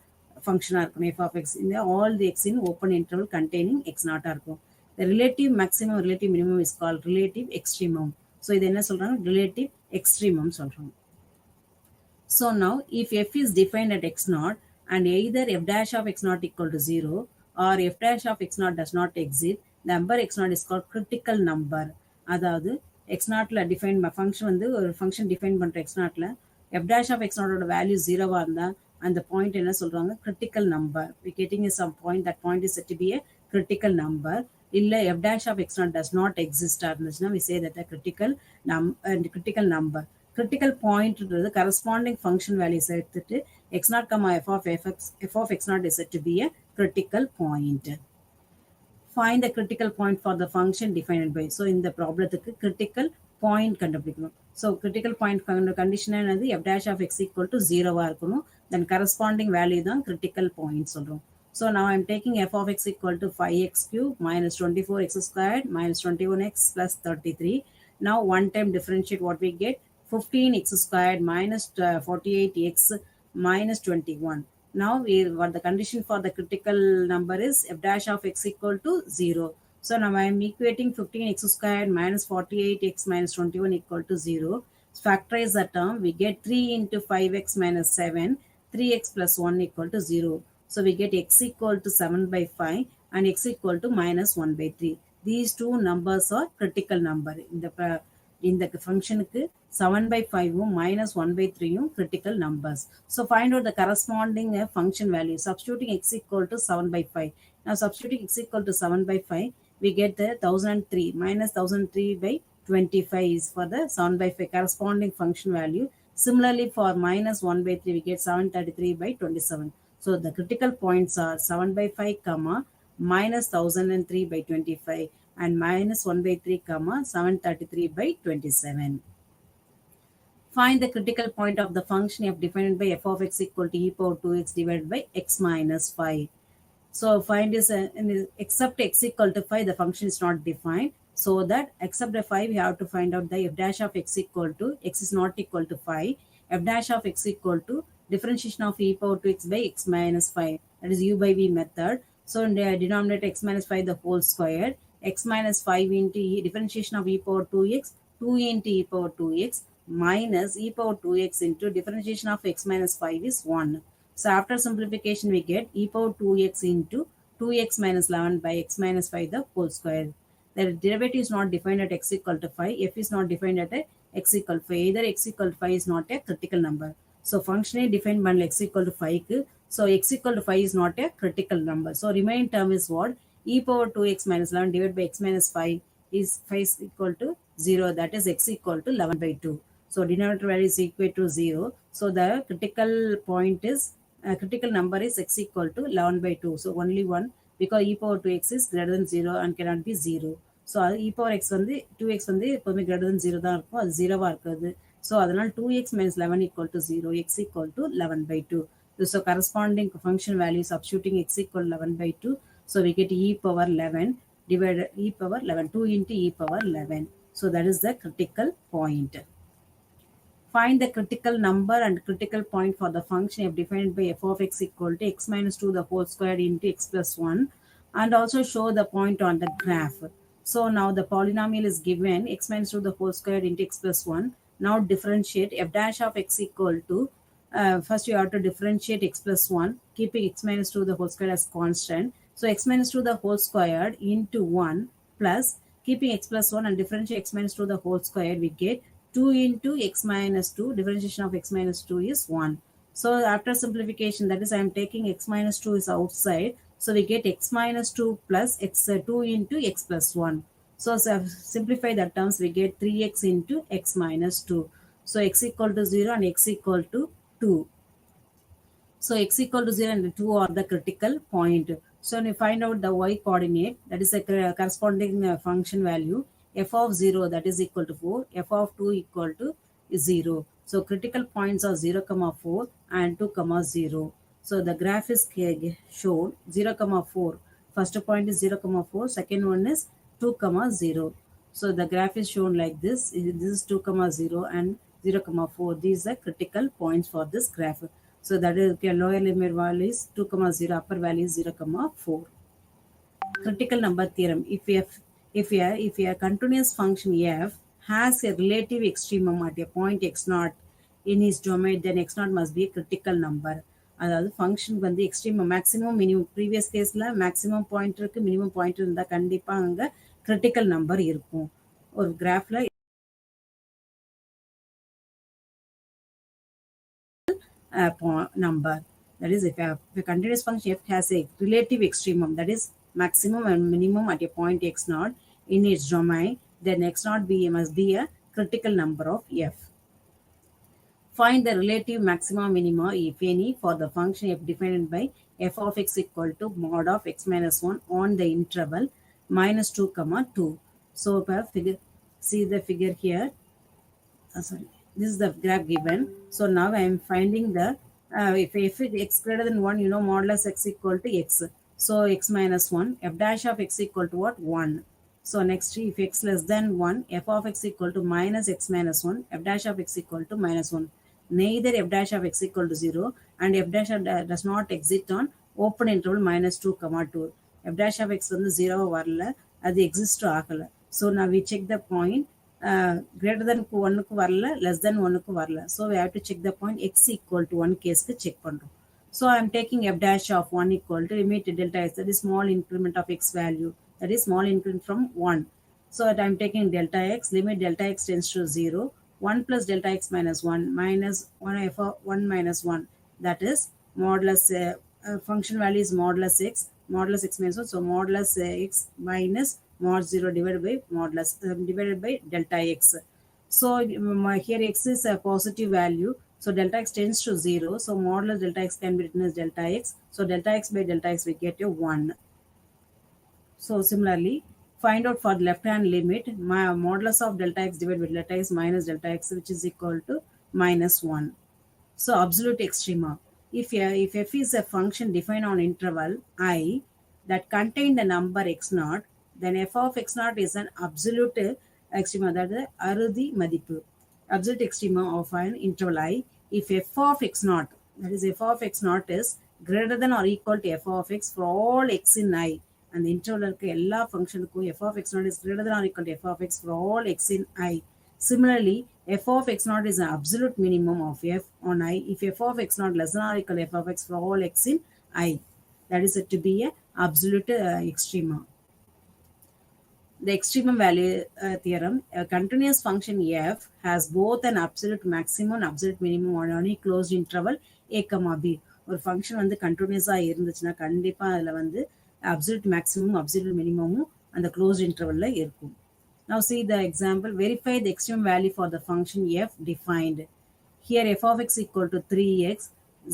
function இருக்கணும் f of x in all the x in open interval containing x naught இருக்கும். The relative maximum relative minimum is called relative extremum. So இது என்ன சொல்றாங்க, relative extremum சொல்றாங்க. So now if f is defined at x naught and either f dash of x naught equal to 0 or f dash of x naught does not exist, the number x naught is called critical number. அதாவது x நாட்ல define function வந்து ஒரு function define பண்ணுற x நாட்ல f dash of x நாட்டோட value 0வா இருந்தால் அந்த point என்ன சொல்கிறாங்க, critical number. we getting is some point, that point is said to be a critical number. இல்லை f dash of x naught does not exist இருந்துச்சுன்னா we say that a critical number. Critical point is corresponding function values எடுத்துட்டு x naught, f of x naught is said to be a critical point. Find the critical point for the function defined by. So in the problem critical point கண்டுபிடிக்கணும். So critical point condition என்னது, f dash of x equal to 0வா இருக்கணும், then corresponding value தான் critical point சொல்றோம். So now I'm taking f of x equal to 5x cube minus 24x squared minus 21x plus 33. Now one time differentiate, what we get, 15x squared minus 48x minus 21. Now what the condition for the critical number is f dash of x equal to 0. So now I am equating 15x squared minus 48x minus 21 equal to 0. Factorize the term, we get 3 into 5x minus 7, 3x plus 1 equal to 0. So we get x equal to 7 by 5 and x equal to minus 1 by 3. These two numbers are critical number. In the function 7 by 5 minus 1 by 3 critical numbers. So find out the corresponding function value. Substituting x equal to 7 by 5. Now substituting x equal to 7 by 5, we get the 1003 minus 1003 by 25 is for the 7 by 5 corresponding function value. Similarly, for minus 1 by 3, we get 733 by 27. So the critical points are 7 by 5, comma, minus 1003 by 25 and minus 1 by 3, comma, 733 by 27. Find the critical point of the function f defined by f of x equal to e power 2x divided by x minus 5. So find is except x equal to 5, the function is not defined. So that except the 5, we have to find out the f dash of x equal to x is not equal to 5. F dash of x equal to differentiation of e power 2x by x minus 5. That is u by v method. So in the denominator x minus 5 the whole square, x minus 5 into differentiation of e power 2x, 2 into e power 2x minus e power 2x into differentiation of x minus 5 is 1. So after simplification, we get e power 2x into 2x minus 11 by x minus 5 the whole square. The derivative is not defined at x equal to 5. F is not defined at x equal to 5. Either x equal to 5 is not a critical number. So function is defined by x equal to 5. So x equal to 5 is not a critical number. So remaining term is what? E power 2x minus 11 divided by x minus 5 is 5 is equal to 0. That is x equal to 11 by 2. So denominator value is equal to 0. So the critical point is critical number is x equal to 11 by 2. So only one, because e power 2x is greater than 0 and cannot be 0. So e power x வந்து 2x வந்து எப்பவுமே greater than 0 தான் இருக்கும், அது 0வா இருக்குது. So அதனால் 2x minus 11 equal to 0, x equal to 11 by 2. So corresponding function value substituting x equal to 11 by 2. So we get e power 11 divided e power 11, 2 into e power 11. So that is the critical point. Find the critical number and critical point for the function f defined by f of x equal to x minus 2 the whole square into x plus 1, and also show the point on the graph. So now the polynomial is given x minus 2 the whole square into x plus 1. Now differentiate f dash of x equal to, first you have to differentiate x plus 1, keeping x minus 2 the whole square as constant. So x minus 2 the whole square into 1 plus keeping x plus 1 and differentiate x minus 2 the whole square, we get 2 into x minus 2, differentiation of x minus 2 is 1. So after simplification, that is I am taking x minus 2 is outside. So we get x minus 2 plus x 2 into x plus 1. So simplify the terms, we get 3x into x minus 2. So x equal to 0 and x equal to 2. So x equal to 0 and 2 are the critical point. So when you find out the y coordinate, that is a corresponding function value, f of 0 that is equal to 4, f of 2 equal to 0. So critical points are 0, 4 and 2, 0. So the graph is shown 0, 4. First point is 0, 4. Second one is 2, 0. So the graph is shown like this. This is 2, 0 and 0, 4. These are critical points for this graph. So that is lower limit value is 2, 0, upper value is 0, 4. Critical number theorem. If a continuous function f has a relative extremum at a point x0 in its domain, then x0 must be a critical number. அதாவது function வந்து extremum maximum minimum, previous கேஸில் maximum point இருக்குது, minimum point இருந்தால் கண்டிப்பாக அங்கே critical number இருக்கும். ஒரு கிராஃபில் number. That is, if a continuous function f has a relative extremum, that is maximum and minimum at a point x0 in its domain, then x0 must be a critical number of f. Find the relative maxima minima, if any, for the function f defined by f of x equal to mod of x minus 1 on the interval minus 2, 2. So figure, see the figure here. Sorry. This is the graph given. So now I am finding the, if x greater than 1, you know, modulus x equal to x. So x minus 1, f dash of x equal to what? 1. So next, if x less than 1, f of x equal to minus x minus 1, f dash of x equal to minus 1. Neither f dash of x equal to 0 and f dash does not exist on open interval minus 2, 2. F dash of x on the 0 varla, அது exist ஆகல. So now we check the point. Greater than 1 வரல, less than 1 வரல. So we have to check the point x equal to 1 case check பண்றோம். So I am taking f dash of 1 equal to limit delta x, that is small increment of x value, that is small increment from 1. So I am taking delta x, limit delta x tends to 0 1 plus delta x minus 1 minus 1 f of 1 minus 1. That is modulus, function value is modulus x minus 1. So modulus x minus mod 0 divided by modulus divided by delta x. So here x is a positive value. So delta x tends to 0. So modulus delta x can be written as delta x. So delta x by delta x we get a 1. So similarly, find out for the left hand limit my modulus of delta x divided by delta x minus delta x, which is equal to minus 1. So absolute extrema. If f is a function defined on interval I that contain the number x naught, then f of x naught is an absolute extrema, that is அறுதி மதிப்பு. Absolute extrema of an interval I. If f of x naught, that is f of x naught is greater than or equal to f of x for all x in I, and the interval இருக்க எல்லா ஃபங்க்ஷனுக்கும் f of x naught is greater than or equal to f of x for all x in I. Similarly, f of x naught is an absolute minimum of f on I if f of x naught less than or equal to f of x for all x in I. That is said to be a absolute extrema. The extremum value theorem, a continuous function f has both an absolute maximum and absolute minimum on any closed interval a comma b. ஒரு function வந்து கண்டினியூஸாக இருந்துச்சுன்னா கண்டிப்பாக அதில் வந்து absolute maximum, absolute minimum அந்த closed interval இருக்கும். Now see the example. Verify the extreme value for the function f defined. Here f of x equal to 3x,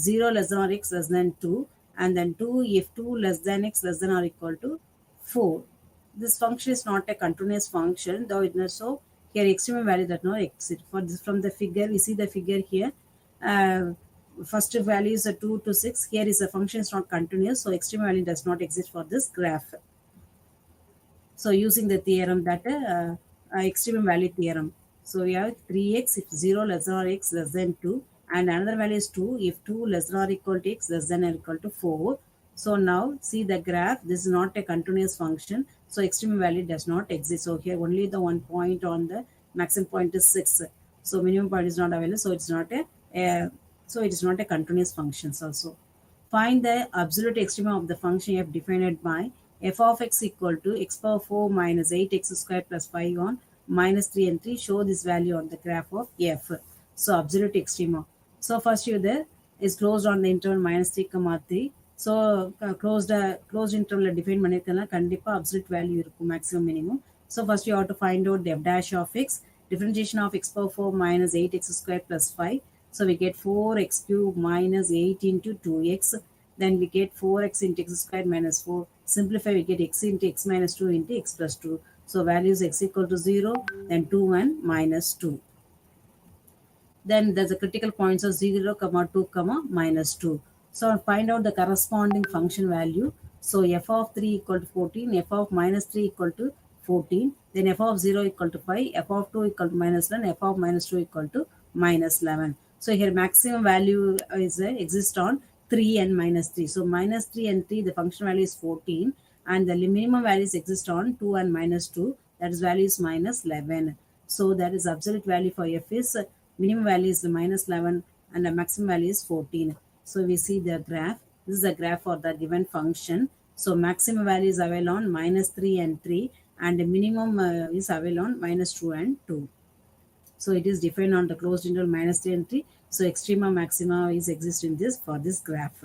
0 less than or x less than 2, and then 2 if 2 less than x less than or equal to 4. This function is not a continuous function, though it is so here extreme value that not exist. For this, from the figure, we see the figure here. First value is a 2 to 6. Here is a function is not continuous, so extreme value does not exist for this graph. So using the theorem that extreme value theorem. So we have 3x if 0 less than or x less than 2, and another value is 2 if 2 less than or equal to x less than or equal to 4. So now see the graph. This is not a continuous function. So extreme value does not exist. So here only the one point on the maximum point is 6. So minimum point is not available. So it's not it is not a continuous function also. Find the absolute extrema of the function f defined by f of x equal to x power 4 minus 8x squared plus 5 on minus 3 and 3. Show this value on the graph of f. So absolute extrema. So first you there is closed on the interval minus 3 comma 3. So closed interval define பண்ணிருக்கனா கண்டிப்பா absolute value இருக்கும் maximum minimum. So first you have to find out the f dash of x. Differentiation of x power 4 minus 8x squared plus 5. So we get 4x cubed minus 8 into 2x. Then we get 4x into x squared minus 4. Simplify, we get x into x minus 2 into x plus 2. So values x equal to 0, then 2 and minus 2. Then there's a critical points of 0, 2, minus 2. So find out the corresponding function value. So f of 3 equal to 14, f of minus 3 equal to 14, then f of 0 equal to 5, f of 2 equal to minus 11, f of minus 2 equal to minus 11. So here maximum value is exists on 3 and minus 3. So minus 3 and 3, the function value is 14, and the minimum values exist on 2 and minus 2, that is value is minus 11. So that is absolute value for f is minimum value is minus 11 and the maximum value is 14. So we see the graph. This is the graph for the given function. So maximum value is available on minus 3 and 3, and the minimum is available on minus 2 and 2. So it is defined on the closed interval minus 3 and 3. So extrema maxima is exist in this for this graph.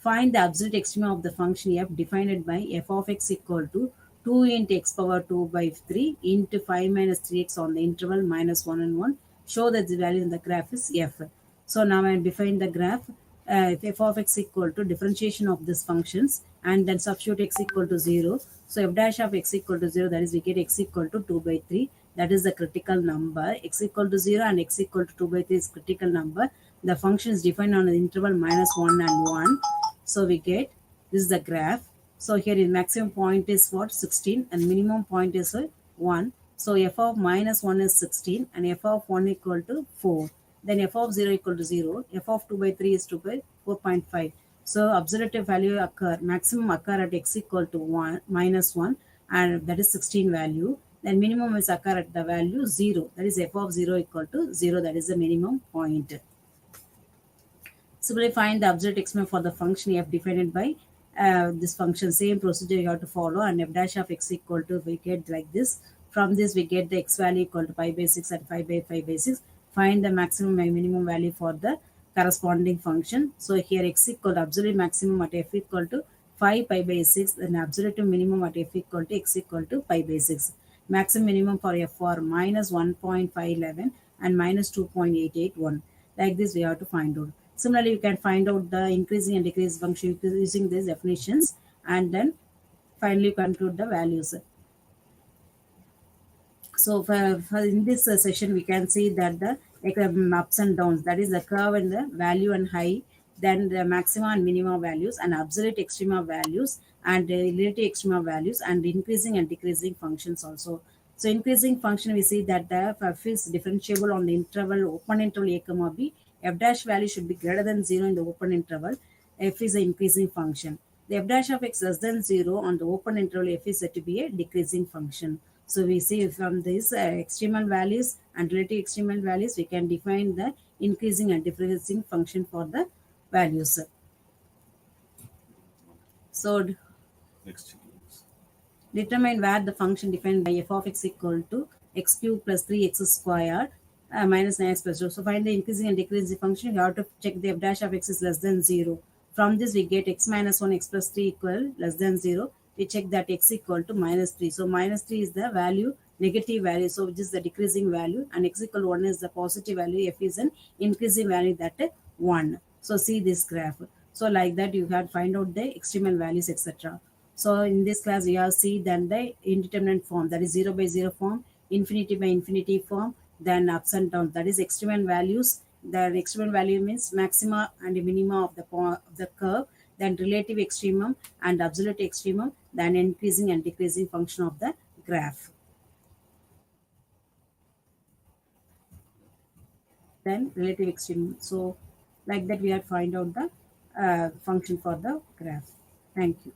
Find the absolute extrema of the function f defined by f of x equal to 2 into x power 2 by 3 into 5 minus 3x on the interval minus 1 and 1. Show that the value in the graph is f. So now I define the graph. F of x equal to differentiation of these functions, and then substitute x equal to 0. So f dash of x equal to 0, that is we get x equal to 2 by 3. That is the critical number. X equal to 0 and x equal to 2 by 3 is critical number. The function is defined on the interval minus 1 and 1. So we get, this is the graph. So here is maximum point is what? 16, and minimum point is 1. So f of minus 1 is 16 and f of 1 equal to 4. Then f of 0 equal to 0. F of 2 by 3 is 2 by 4.5. So absolute value occur, maximum occur at x equal to 1 minus 1, and that is 16 value. Then minimum is occur at the value 0. That is f of 0 equal to 0. That is the minimum point. Simply find the absolute extrema for the function f defined by this function. Same procedure you have to follow, and f dash of x equal to, we get like this. From this, we get the x value equal to pi by 6 and 5 by 5 by 6. Find the maximum and minimum value for the corresponding function. So here x equal to absolute maximum at f equal to 5 pi by 6 and absolute minimum at f equal to x equal to pi by 6. Maximum minimum for f are minus 1.511 and minus 2.881. Like this, we have to find out. Similarly, you can find out the increasing and decreasing function using these definitions, and then finally conclude the values. So for in this session, we can see that the ups and downs, that is the curve and the value and high, then the maxima and minima values and absolute extrema values and relative extrema values and increasing and decreasing functions also. So increasing function, we see that the f is differentiable on the interval open interval a comma b. F dash value should be greater than 0 in the open interval. F is an increasing function. The f dash of x less than 0 on the open interval f is said to be a decreasing function. So we see from these extremal values and relative extremal values, we can define the increasing and decreasing function for the values. So determine where the function defined by f of x equal to x cube plus 3x square minus 9x plus 2. So find the increasing and decreasing function. You have to check the f dash of x is less than 0. From this, we get x minus 1, x plus 3 equal less than 0. We check that x equal to minus 3. So minus 3 is the value, negative value. So which is the decreasing value, and x equal to 1 is the positive value. F is an increasing value, that 1. So see this graph. So like that, you have to find out the extremal values, etc. So in this class, we have seen then the indeterminate form, that is 0 by 0 form, infinity by infinity form, then ups and downs, that is extreme values. The extreme value means maxima and minima of the curve, then relative extremum and absolute extremum, then increasing and decreasing function of the graph. Then relative extremum. So like that, we have to find out the function for the graph. Thank you.